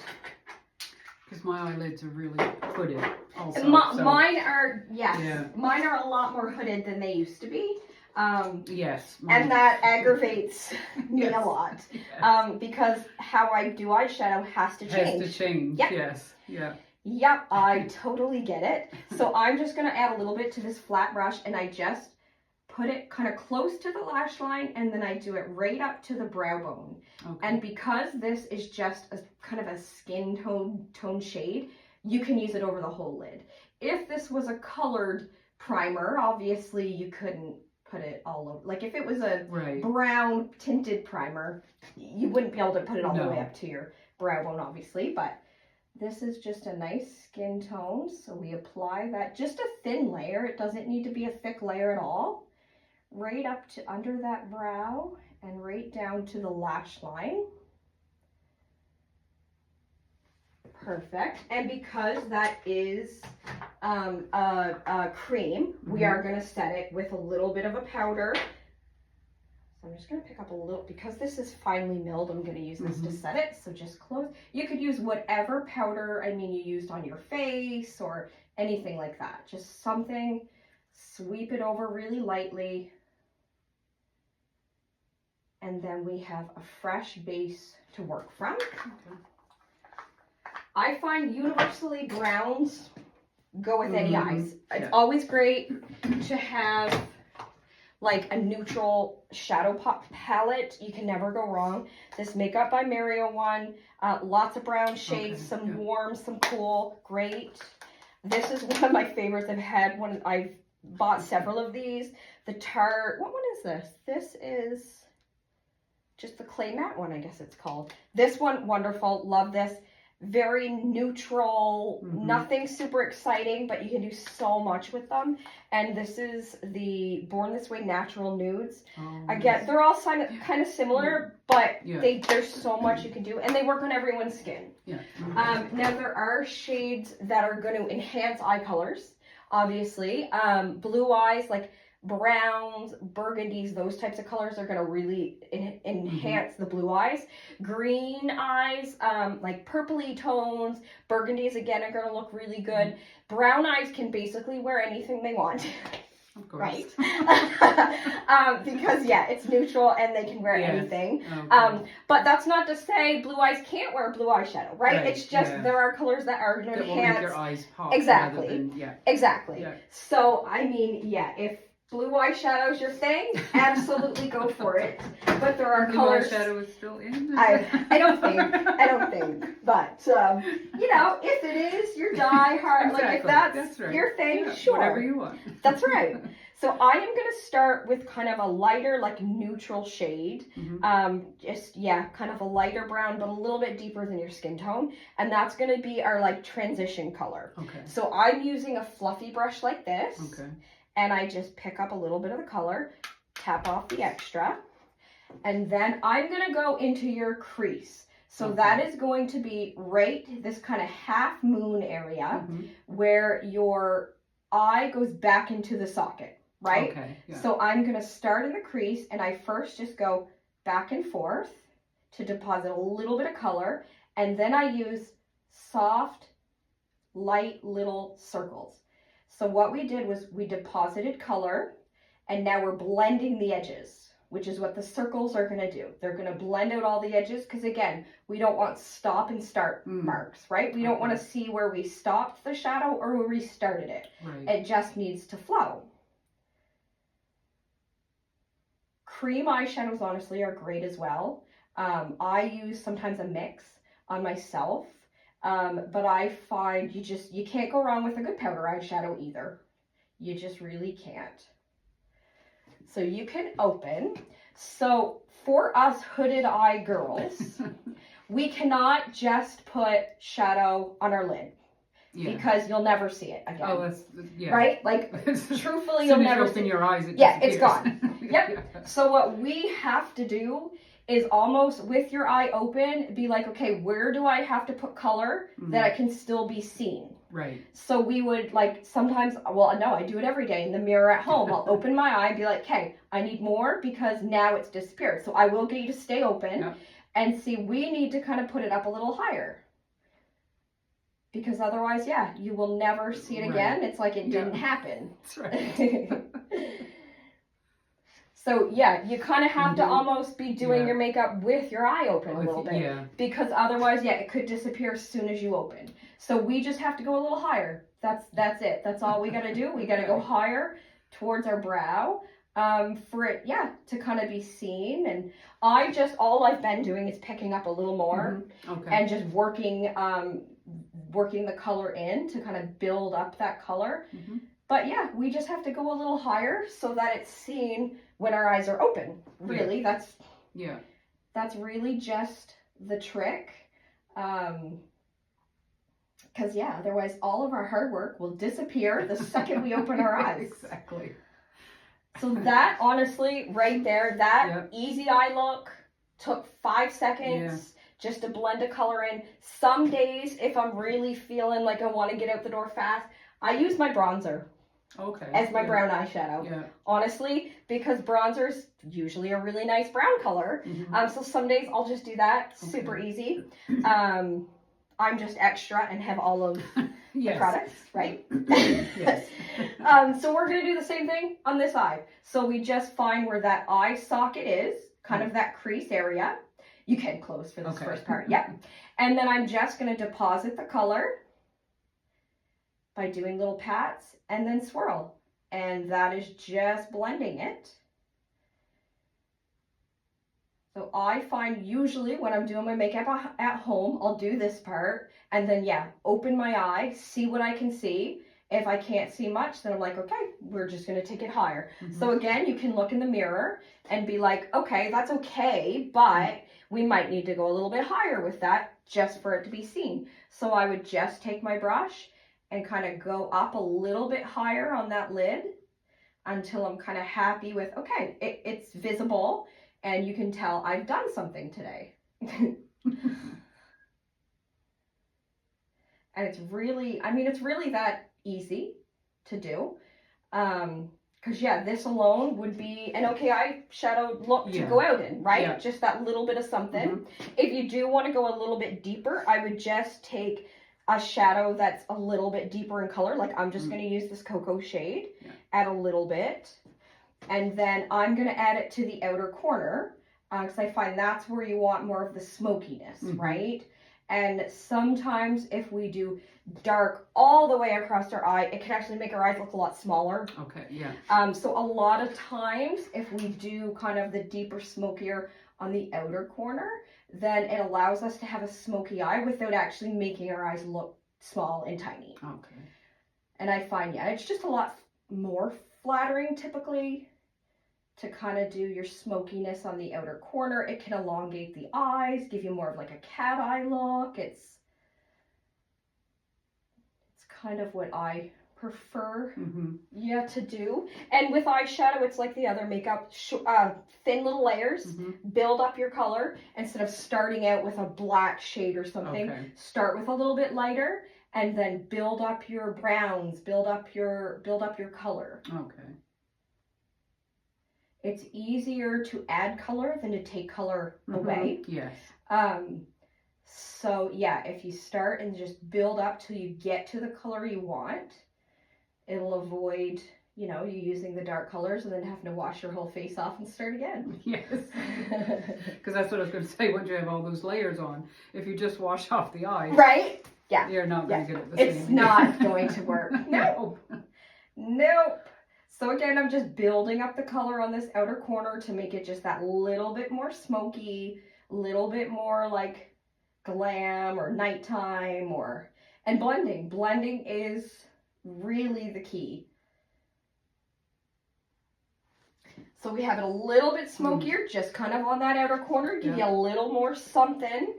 Because my eyelids are really hooded also. Mine are, mine are a lot more hooded than they used to be. Yes. And that aggravates me a lot. Yes. Because how I do eyeshadow has to change. Has to change, Yep. yes. Yeah. Yep, I totally get it. So I'm just going to add a little bit to this flat brush, and I just put it kind of close to the lash line, and then I do it right up to the brow bone. And because this is just a kind of a skin tone shade, you can use it over the whole lid. If this was a colored primer, obviously you couldn't put it all over. Like if it was a brown tinted primer, you wouldn't be able to put it all the way up to your brow bone, obviously, but this is just a nice skin tone, so we apply that, just a thin layer. It doesn't need to be a thick layer at all. Right up to under that brow and right down to the lash line. Perfect. And because that is a cream, we are going to set it with a little bit of a powder. So I'm just going to pick up a little, because this is finely milled, I'm going to use this to set it. So just close. You could use whatever powder, you used on your face or anything like that. Just something, sweep it over really lightly. And then we have a fresh base to work from. I find universally browns go with any eyes. It's always great to have like a neutral shadow palette. You can never go wrong. This Makeup by Mario one, lots of brown shades, some warm, some cool, great. This is one of my favorites. I've bought several of these. The Tarte, what one is this? This is just the clay matte one, I guess it's called. This one, wonderful, love this. Very neutral, nothing super exciting, but you can do so much with them. And this is the Born This Way Natural Nudes. Again, they're all kind of similar, but there's so much you can do, and they work on everyone's skin. Now there are shades that are going to enhance eye colors, obviously. Blue eyes, like browns, burgundies, those types of colors are going to really enhance the blue eyes. Green eyes, like purpley tones, burgundies again are going to look really good. Brown eyes can basically wear anything they want. Of course. Right? Because it's neutral and they can wear anything. But that's not to say blue eyes can't wear blue eyeshadow, right? It's just there are colors that are going to enhance. Will make your eyes pop. Exactly. Exactly. Yeah. So if blue eyeshadow's your thing, absolutely go for it. But there are colors. Blue eyeshadow is still in? I don't think. But, if it is your die hard, like if that's your thing, sure. Whatever you want. That's right. So I am going to start with kind of a lighter, like neutral shade. Kind of a lighter brown, but a little bit deeper than your skin tone. And that's going to be our like transition color. So I'm using a fluffy brush like this. And I just pick up a little bit of the color, tap off the extra, and then I'm going to go into your crease. So that is going to be right this kind of half moon area where your eye goes back into the socket, right? So I'm going to start in the crease, and I first just go back and forth to deposit a little bit of color, and then I use soft, light little circles. So what we did was we deposited color, and now we're blending the edges. which is what the circles are going to do. They're going to blend out all the edges because, again, we don't want stop and start marks, right? We don't want to see where we stopped the shadow or where we started it. Right. It just needs to flow. Cream eyeshadows, honestly, are great as well. I use sometimes a mix on myself, but I find you can't go wrong with a good powder eyeshadow either. You just really can't. So you can open. So for us hooded eye girls, we cannot just put shadow on our lid because you'll never see it again. Oh, that's, yeah. Right? Like, truthfully, As you'll soon as never you open see your eyes, it it's disappears. gone. Yep. So what we have to do is almost with your eye open, be like, okay, where do I have to put color that I can still be seen? Right. So we would like sometimes, well, no, I do it every day in the mirror at home. I'll open my eye and be like, okay, I need more because now it's disappeared. So I will get you to stay open and see, we need to kind of put it up a little higher. Because otherwise, you will never see it again. It's like it didn't happen. That's right. So you kind of have to almost be doing your makeup with your eye open a little bit. Yeah. Because otherwise, it could disappear as soon as you open. So we just have to go a little higher. That's it. That's all we got to do. We got to go higher towards our brow for it, to kind of be seen. And all I've been doing is picking up a little more and just working the color in to kind of build up that color. But we just have to go a little higher so that it's seen when our eyes are open. Really, that's really just the trick. Because otherwise all of our hard work will disappear the second we open our eyes. Exactly. So that, honestly, right there, that easy eye look took 5 seconds just to blend a color in. Some days, if I'm really feeling like I want to get out the door fast, I use my bronzer as my brown eyeshadow. Honestly, because bronzer's usually a really nice brown color. So some days I'll just do that. Super easy. I'm just extra and have all of the products, right? So we're going to do the same thing on this eye. So we just find where that eye socket is, kind of that crease area. You can close for this first part. And then I'm just going to deposit the color by doing little pats and then swirl. And that is just blending it. So I find usually when I'm doing my makeup at home, I'll do this part and then open my eye, see what I can see. If I can't see much, then I'm like, okay, we're just going to take it higher. So again, you can look in the mirror and be like, okay, that's okay, but we might need to go a little bit higher with that just for it to be seen. So I would just take my brush and kind of go up a little bit higher on that lid until I'm kind of happy with, okay, it's visible. And you can tell I've done something today. And it's really that easy to do. Because this alone would be an okay eyeshadow look to go out in, right? Just that little bit of something. If you do want to go a little bit deeper, I would just take a shadow that's a little bit deeper in color. Like I'm just going to use this cocoa shade, add a little bit. And then I'm going to add it to the outer corner because I find that's where you want more of the smokiness, right? And sometimes if we do dark all the way across our eye, it can actually make our eyes look a lot smaller. So a lot of times if we do kind of the deeper, smokier on the outer corner, then it allows us to have a smoky eye without actually making our eyes look small and tiny. And I find, it's just a lot more flattering typically to kind of do your smokiness on the outer corner. It can elongate the eyes, give you more of like a cat eye look. It's kind of what I prefer to do. And with eyeshadow, it's like the other makeup, thin little layers, build up your color instead of starting out with a black shade or something. Start with a little bit lighter and then build up your browns, build up your color. It's easier to add color than to take color away. So if you start and just build up till you get to the color you want, it'll avoid you know, you using the dark colors and then having to wash your whole face off and start again. Yes. Because that's what I was going to say. Once you have all those layers on, if you just wash off the eyes, Right? Yeah. you're not going to get it the same. It's not going to work. No. No. Nope. So again, I'm just building up the color on this outer corner to make it just that little bit more smoky, little bit more like glam or nighttime and blending. Blending is really the key. So we have it a little bit smokier, just kind of on that outer corner, give you a little more something.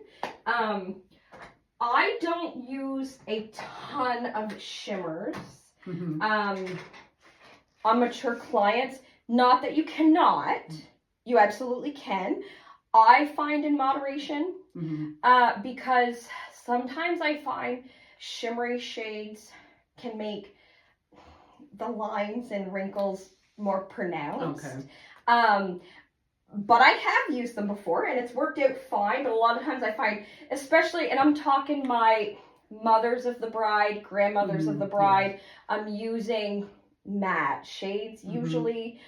I don't use a ton of shimmers. On mature clients, not that you cannot, you absolutely can. I find in moderation, because sometimes I find shimmery shades can make the lines and wrinkles more pronounced. Okay. But I have used them before and it's worked out fine. But a lot of times I find, especially, and I'm talking my mothers of the bride, grandmothers of the bride, I'm using matte shades usually,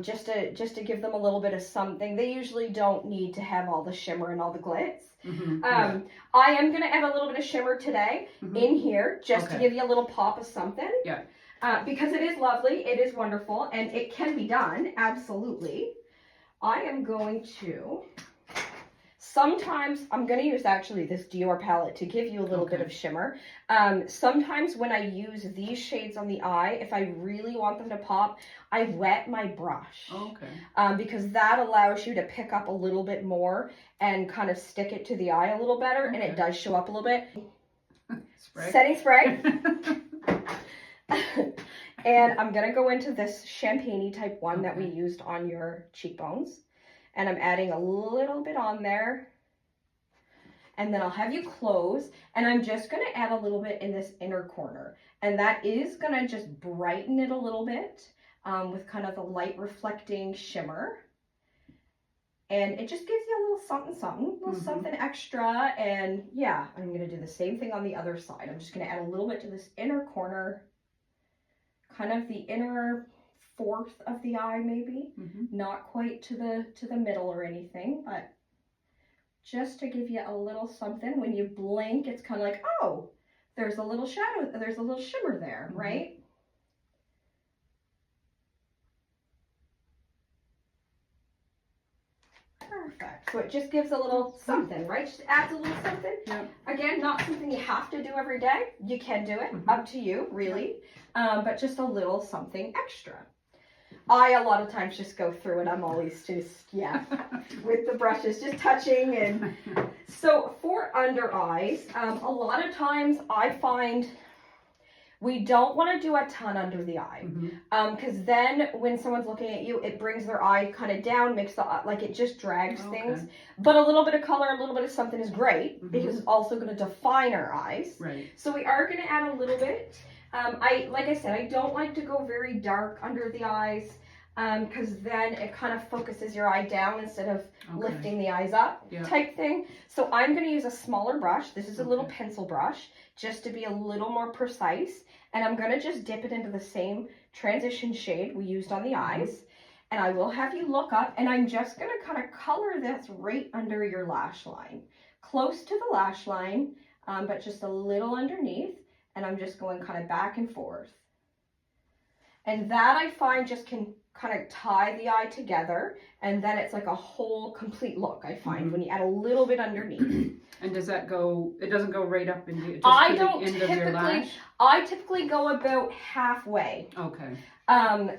just to give them a little bit of something. They usually don't need to have all the shimmer and all the glitz. I am going to add a little bit of shimmer today in here just to give you a little pop of something. Yeah. Because it is lovely, it is wonderful, and it can be done, absolutely. I am going to, sometimes I'm going to use actually this Dior palette to give you a little bit of shimmer. Sometimes when I use these shades on the eye, if I really want them to pop, I wet my brush. Because that allows you to pick up a little bit more and kind of stick it to the eye a little better, and it does show up a little bit. Spray. Setting spray. And I'm going to go into this champagne type one that we used on your cheekbones. And I'm adding a little bit on there. And then I'll have you close. And I'm just going to add a little bit in this inner corner. And that is going to just brighten it a little bit with kind of the light reflecting shimmer. And it just gives you a little something, a little something extra. And yeah, I'm going to do the same thing on the other side. I'm just going to add a little bit to this inner corner. Kind of the inner fourth of the eye, maybe. Not quite to the middle or anything, but just to give you a little something. When you blink, it's kind of like, oh, there's a little shadow, there's a little shimmer there, right? Perfect. So it just gives a little something, right? Just adds a little something. Again, not something you have to do every day. You can do it, up to you, really. But just a little something extra. I, a lot of times, just go through and I'm always just, with the brushes, just touching. And so for under eyes, a lot of times I find we don't want to do a ton under the eye, because then when someone's looking at you, it brings their eye kind of down, makes the like it just drags things. But a little bit of color, a little bit of something is great because it's also going to define our eyes. Right. So we are going to add a little bit. Like I said, I don't like to go very dark under the eyes, because then it kind of focuses your eye down instead of lifting the eyes up type thing. So I'm going to use a smaller brush. This is a little pencil brush, just to be a little more precise. And I'm going to just dip it into the same transition shade we used on the eyes. And I will have you look up, and I'm just going to kind of color this right under your lash line. Close to the lash line, but just a little underneath. And I'm just going kind of back and forth. And that I find just can kind of tie the eye together, and then it's like a whole complete look, I find, when you add a little bit underneath. And does that go, it doesn't go right up into just I to don't the end of your lash? I typically go about halfway.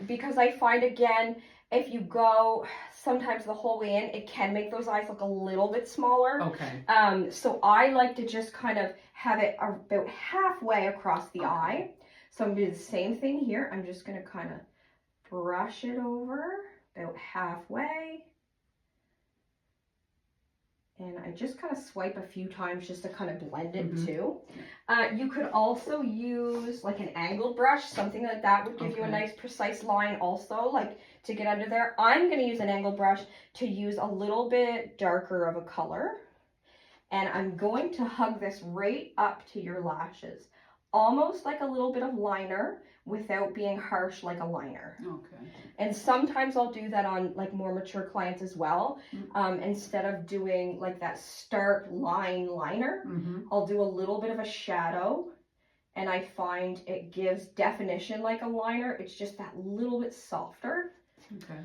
Because I find, again, if you go sometimes the whole way in, it can make those eyes look a little bit smaller. So I like to just kind of have it about halfway across the eye. So I'm going to do the same thing here. I'm just going to kind of brush it over about halfway. And I just kind of swipe a few times just to kind of blend it too. You could also use like an angled brush. Something like that would give you a nice precise line also, like to get under there. I'm going to use an angled brush to use a little bit darker of a color. And I'm going to hug this right up to your lashes. almost like a little bit of liner without being harsh like a liner. Okay. And sometimes I'll do that on like more mature clients as well. Instead of doing like that stark line liner, I'll do a little bit of a shadow, and I find it gives definition like a liner. It's just that little bit softer. Okay.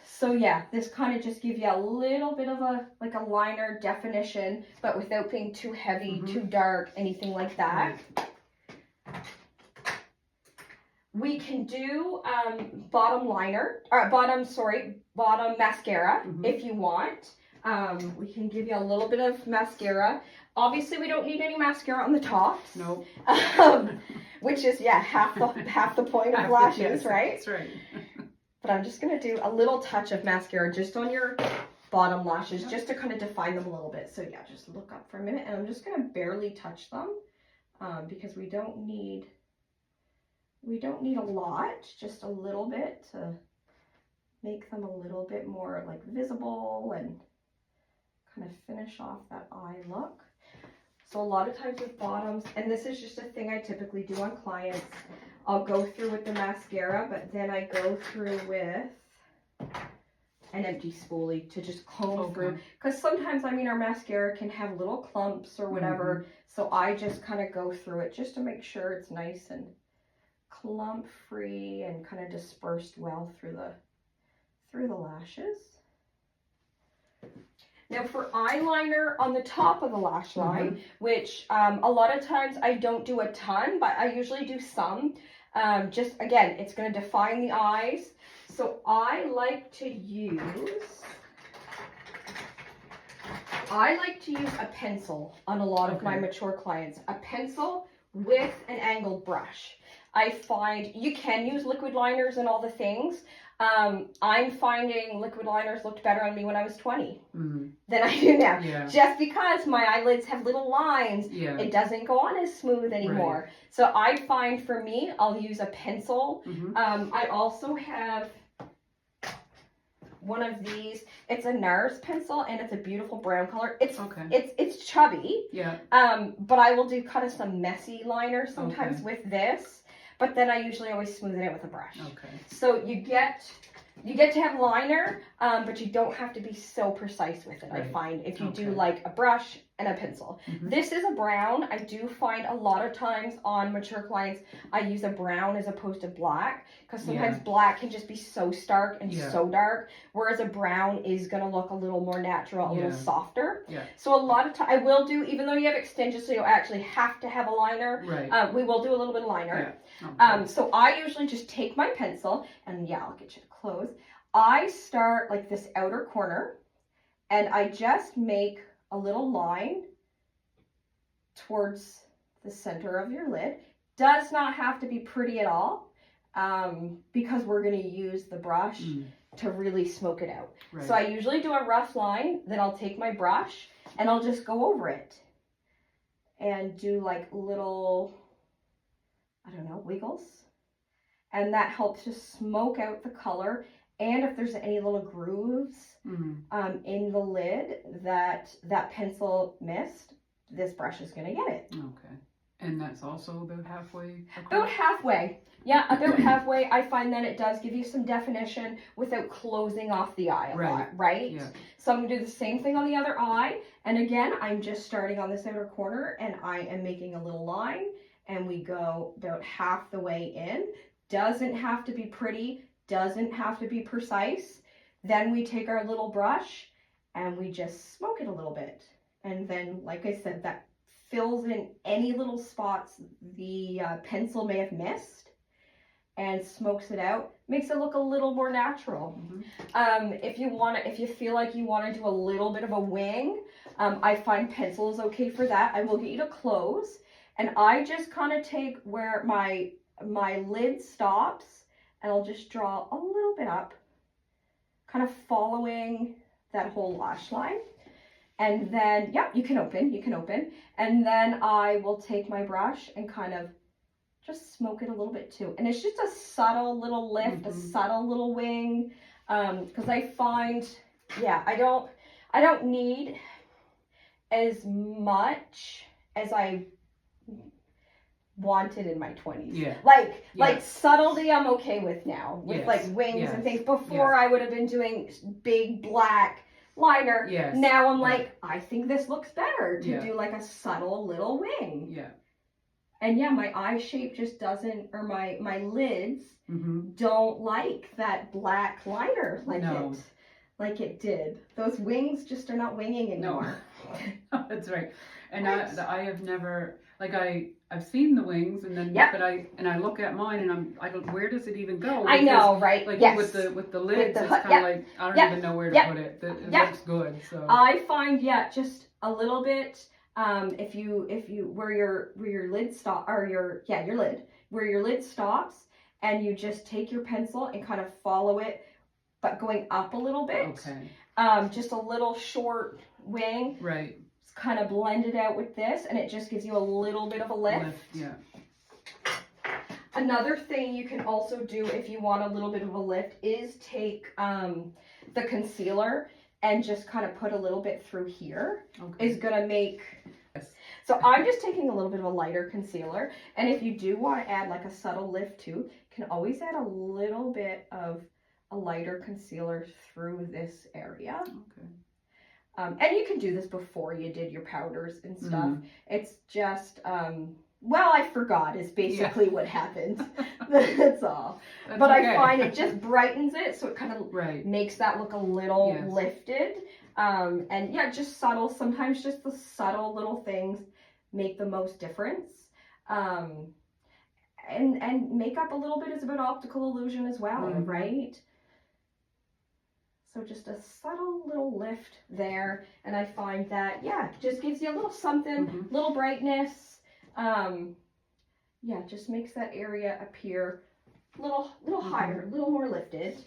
So yeah, this kind of just gives you a little bit of a like a liner definition, but without being too heavy, too dark, anything like that. Right. We can do bottom mascara if you want. We can give you a little bit of mascara. Obviously, we don't need any mascara on the tops. Nope. Which is half the point of lashes, right? That's right. But I'm just gonna do a little touch of mascara just on your bottom lashes, just to kind of define them a little bit. So yeah, just look up for a minute, and I'm just gonna barely touch them because we don't need a lot, just a little bit to make them a little bit more like visible and kind of finish off that eye look. So a lot of times with bottoms, and this is just a thing I typically do on clients, I'll go through with the mascara, but then I go through with an empty spoolie to just comb through. Because sometimes, I mean, our mascara can have little clumps or whatever. So I just kind of go through it just to make sure it's nice and clump free and kind of dispersed well through the lashes. Now for eyeliner on the top of the lash line, which a lot of times I don't do a ton, but I usually do some. Just again, it's going to define the eyes. So I like to use a pencil on a lot of my mature clients. A pencil with an angled brush. I find you can use liquid liners and all the things. I'm finding liquid liners looked better on me when I was 20 than I do now. Yeah. Just because my eyelids have little lines, it doesn't go on as smooth anymore. Right. So I find for me, I'll use a pencil. I also have one of these. It's a NARS pencil, and it's a beautiful brown color. It's chubby. Yeah. But I will do kind of some messy liner sometimes with this. But then I usually always smooth it out with a brush. Okay. So you get to have liner, but you don't have to be so precise with it. Right. I find if you do like a brush and a pencil. This is a brown. I do find a lot of times on mature clients, I use a brown as opposed to black, because sometimes black can just be so stark and so dark, whereas a brown is going to look a little more natural, a little softer. Yeah. So a lot of time I will do, even though you have extensions, so you actually have to have a liner. Right. We will do a little bit of liner. Yeah. Okay. So I usually just take my pencil, and I'll get you to close. I start like this outer corner, and I just make a little line towards the center of your lid. Does not have to be pretty at all, because we're going to use the brush to really smoke it out. Right. So I usually do a rough line, then I'll take my brush and I'll just go over it and do like little, I don't know, wiggles. And that helps to smoke out the color. And if there's any little grooves in the lid that pencil missed, this brush is going to get it. Okay. And that's also about halfway across? About halfway. Yeah, about halfway. I find that it does give you some definition without closing off the eye a lot, right? Yeah. So I'm going to do the same thing on the other eye. And again, I'm just starting on this outer corner, and I am making a little line, and we go about half the way in. Doesn't have to be pretty. Doesn't have to be precise. Then we take our little brush and we just smoke it a little bit. And then, like I said, that fills in any little spots the pencil may have missed and smokes it out. Makes it look a little more natural. If you feel like you want to do a little bit of a wing, I find pencil is okay for that. I will get you to close, and I just kind of take where my lid stops, and I'll just draw a little bit up, kind of following that whole lash line. And then, you can open. And then I will take my brush and kind of just smoke it a little bit too. And it's just a subtle little lift, a subtle little wing. Because I find, I don't need as much as I wanted in my 20s. Yeah. Like subtlety I'm okay with now with Yes. like wings Yes. and things. Before I would have been doing big black liner. Yes. Now I'm like, I think this looks better to Yeah. do like a subtle little wing. Yeah. And yeah, my eye shape just doesn't, or my lids don't like that black liner like it did. Those wings just are not winging anymore. No. That's right. And I have never, like I've seen the wings and then but I look at mine and I go, where does it even go? I know, right? Like yes. with the lids, it's kind of like I don't even know where to put it. It looks good. So I find just a little bit. If you where your lid stop or your lid where your lid stops, and you just take your pencil and kind of follow it, but going up a little bit. Okay. Just a little short wing. Right. Kind of blend it out with this, and it just gives you a little bit of a lift. Yeah. Another thing you can also do if you want a little bit of a lift is take the concealer and just kind of put a little bit through here. Okay. Is gonna make. Yes. So I'm just taking a little bit of a lighter concealer, and if you do want to add like a subtle lift too, you can always add a little bit of a lighter concealer through this area. Okay. And you can do this before you did your powders and stuff. It's just, well, I forgot is basically what happened. That's all. But I find it just brightens it, so it kind of makes that look a little lifted. And yeah, just subtle. Sometimes just the subtle little things make the most difference. And makeup a little bit is about optical illusion as well, right? So just a subtle little lift there, and I find that, just gives you a little something, little brightness. Just makes that area appear a little higher, a little more lifted.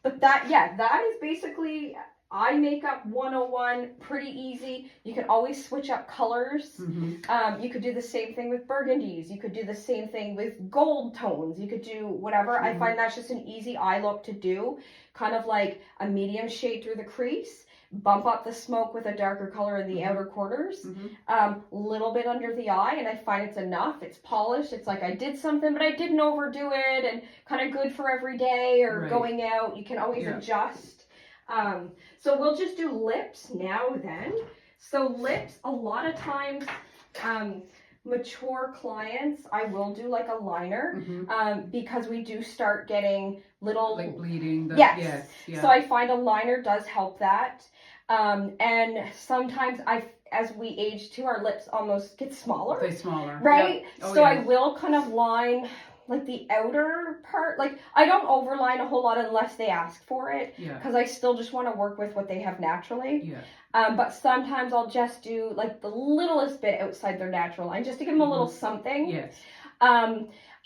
But that is basically eye makeup 101, pretty easy. You can always switch up colors. You could do the same thing with burgundies. You could do the same thing with gold tones. You could do whatever. I find that's just an easy eye look to do. Kind of like a medium shade through the crease. Bump up the smoke with a darker color in the outer corners. Little bit under the eye, and I find it's enough. It's polished. It's like I did something, but I didn't overdo it, and kind of good for every day or going out. You can always adjust. So we'll just do lips now then. So lips, a lot of times, mature clients, I will do like a liner, because we do start getting little... Like bleeding. Yes. So I find a liner does help that. And sometimes as we age too, our lips almost get smaller. They're smaller. Right? I will kind of line like the outer part. Like I don't overline a whole lot unless they ask for it. Because I still just want to work with what they have naturally. But sometimes I'll just do like the littlest bit outside their natural line just to give them a little something.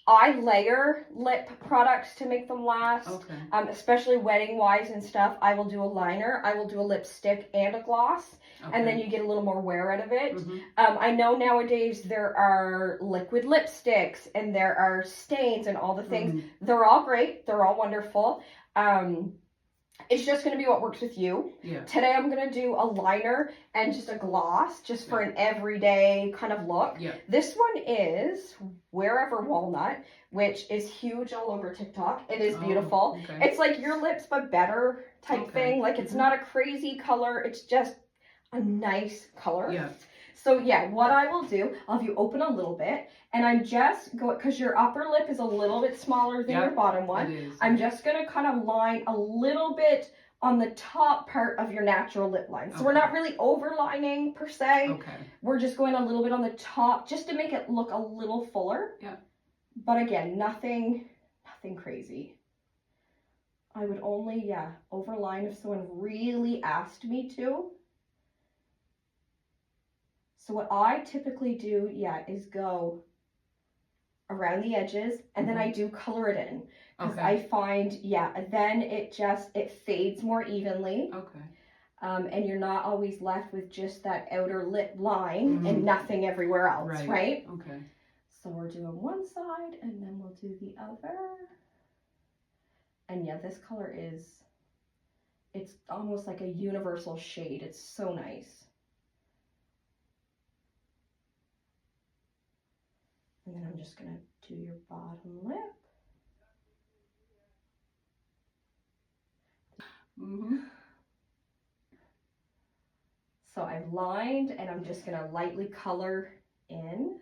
I layer lip products to make them last, especially wedding wise and stuff. I will do a liner, I will do a lipstick and a gloss, and then you get a little more wear out of it. I know nowadays there are liquid lipsticks and there are stains and all the things. They're all great, they're all wonderful. It's just going to be what works with you. Today I'm going to do a liner and just a gloss just for an everyday kind of look. This one is Wherever Walnut, which is huge all over TikTok. It is beautiful. It's like your lips but better type thing. Like it's not a crazy color. It's just a nice color. So what I will do, I'll have you open a little bit, and I'm just going, because your upper lip is a little bit smaller than your bottom one. It is. I'm just going to kind of line a little bit on the top part of your natural lip line. So we're not really overlining per se. We're just going a little bit on the top just to make it look a little fuller. But again, nothing crazy. I would only, overline if someone really asked me to. So what I typically do, is go around the edges, and then I do color it in. Because I find, then it fades more evenly. And you're not always left with just that outer lip line and nothing everywhere else, right? So we're doing one side, and then we'll do the other. And this color it's almost like a universal shade. It's so nice. And then I'm just going to do your bottom lip. Mm-hmm. So I've lined, and I'm just going to lightly color in.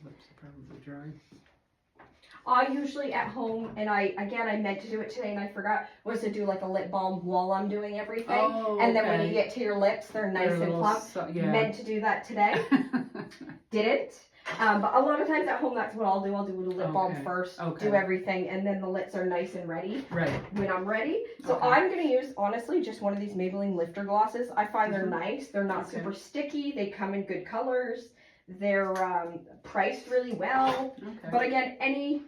Lips are probably dry. I usually at home, and I meant to do it today and I forgot, was to do like a lip balm while I'm doing everything. Oh, and then when you okay. get to your lips, they're nice They're a and little plump. yeah. Meant to do that today. Didn't. But a lot of times at home, that's what I'll do. I'll do the lip balm Okay. first, Okay. do everything, and then the lips are nice and ready Right. when I'm ready. So Okay. I'm going to use, honestly, just one of these Maybelline lifter glosses. I find they're Mhm. nice. They're not Okay. super sticky. They come in good colors. They're priced really well. Okay. But again, any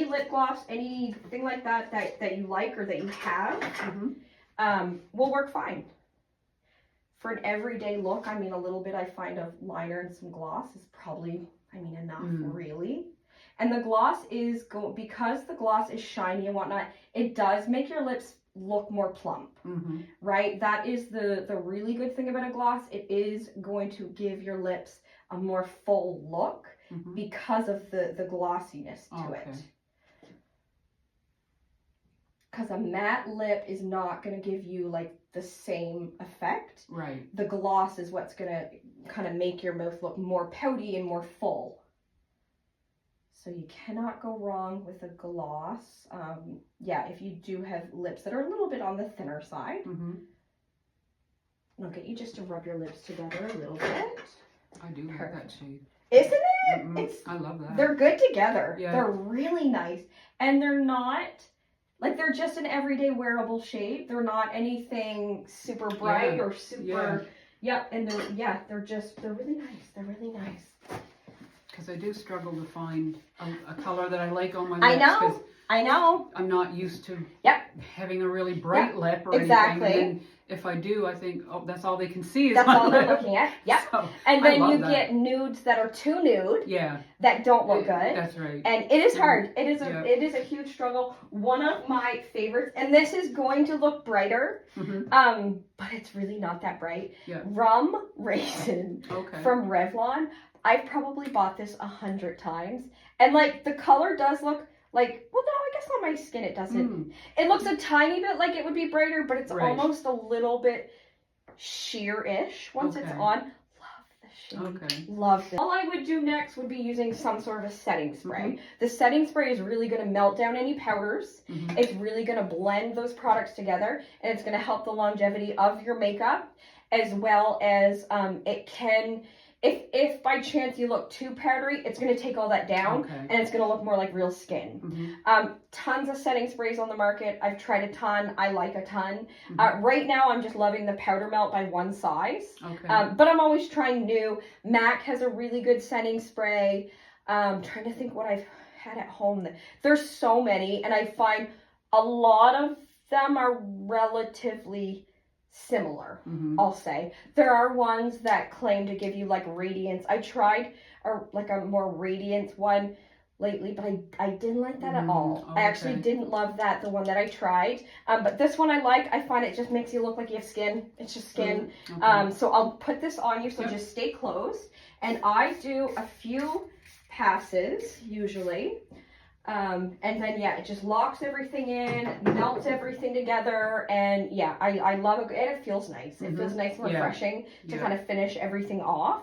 lip gloss, anything like that you like or that you have, Mm-hmm. will work fine. For an everyday look, I mean, a little bit I find of liner and some gloss is probably, enough, really. And the gloss is, because the gloss is shiny and whatnot, it does make your lips look more plump, Mm-hmm. right? That is the really good thing about a gloss. It is going to give your lips a more full look Mm-hmm. because of the glossiness to Okay. it. Because a matte lip is not going to give you like the same effect. Right. The gloss is what's going to kind of make your mouth look more pouty and more full. So you cannot go wrong with a gloss. Yeah, if you do have lips that are a little bit on the thinner side. Mm-hmm. I'll get you just to rub your lips together a little bit. I do like that shade. Isn't it? Mm-mm. It's, I love that. they're good together. Yeah. They're really nice. And they're not, like, they're just an everyday wearable shade. They're not anything super bright or super, and they're really nice. They're really nice. Because I do struggle to find a color that I like on my I lips. know. 'Cause I know. I'm not used to Yep. having a really bright lip or exactly. anything. And if I do, I think, oh, that's all they can see is That's my all they're lip. looking at. Yep. So, And I then love you that. get nudes that are too nude, Yeah. that don't look good. That's right. And it is hard. It is Yeah. it is a huge struggle. One of my favorites, and this is going to look brighter, Mm-hmm. but it's really not that bright. Yeah. Rum Raisin Okay. from Revlon. I've probably bought this 100 times, and like the color does look like, well, no, I guess on my skin it doesn't. Mm. It looks a tiny bit like it would be brighter, but it's Right. almost a little bit sheer-ish once it's Okay. on. Love the shade. Okay. Love this. All I would do next would be using some sort of a setting spray. Mm-hmm. The setting spray is really going to melt down any powders. Mm-hmm. It's really going to blend those products together, and it's going to help the longevity of your makeup, as well as it can, if by chance you look too powdery, it's going to take all that down, Okay. and it's going to look more like real skin. Mm-hmm. Tons of setting sprays on the market. I've tried a ton. I like a ton. Mm-hmm. Right now, I'm just loving the powder melt by one size. Okay. But I'm always trying new. MAC has a really good setting spray. Trying to think what I've had at home. There's so many, and I find a lot of them are relatively similar, Mm-hmm. I'll say. There are ones that claim to give you like radiance. I tried a more radiance one lately, but I didn't like that at all. I actually Okay. didn't love that, the one that I tried. But this one I like. I find it just makes you look like you have skin. It's just skin. Okay. So I'll put this on you, so Yep. just stay close. And I do a few passes usually. And then, it just locks everything in, melts everything together, and I love it, and it feels nice. It Mhm. feels nice and Yeah. refreshing to Yeah. kind of finish everything off.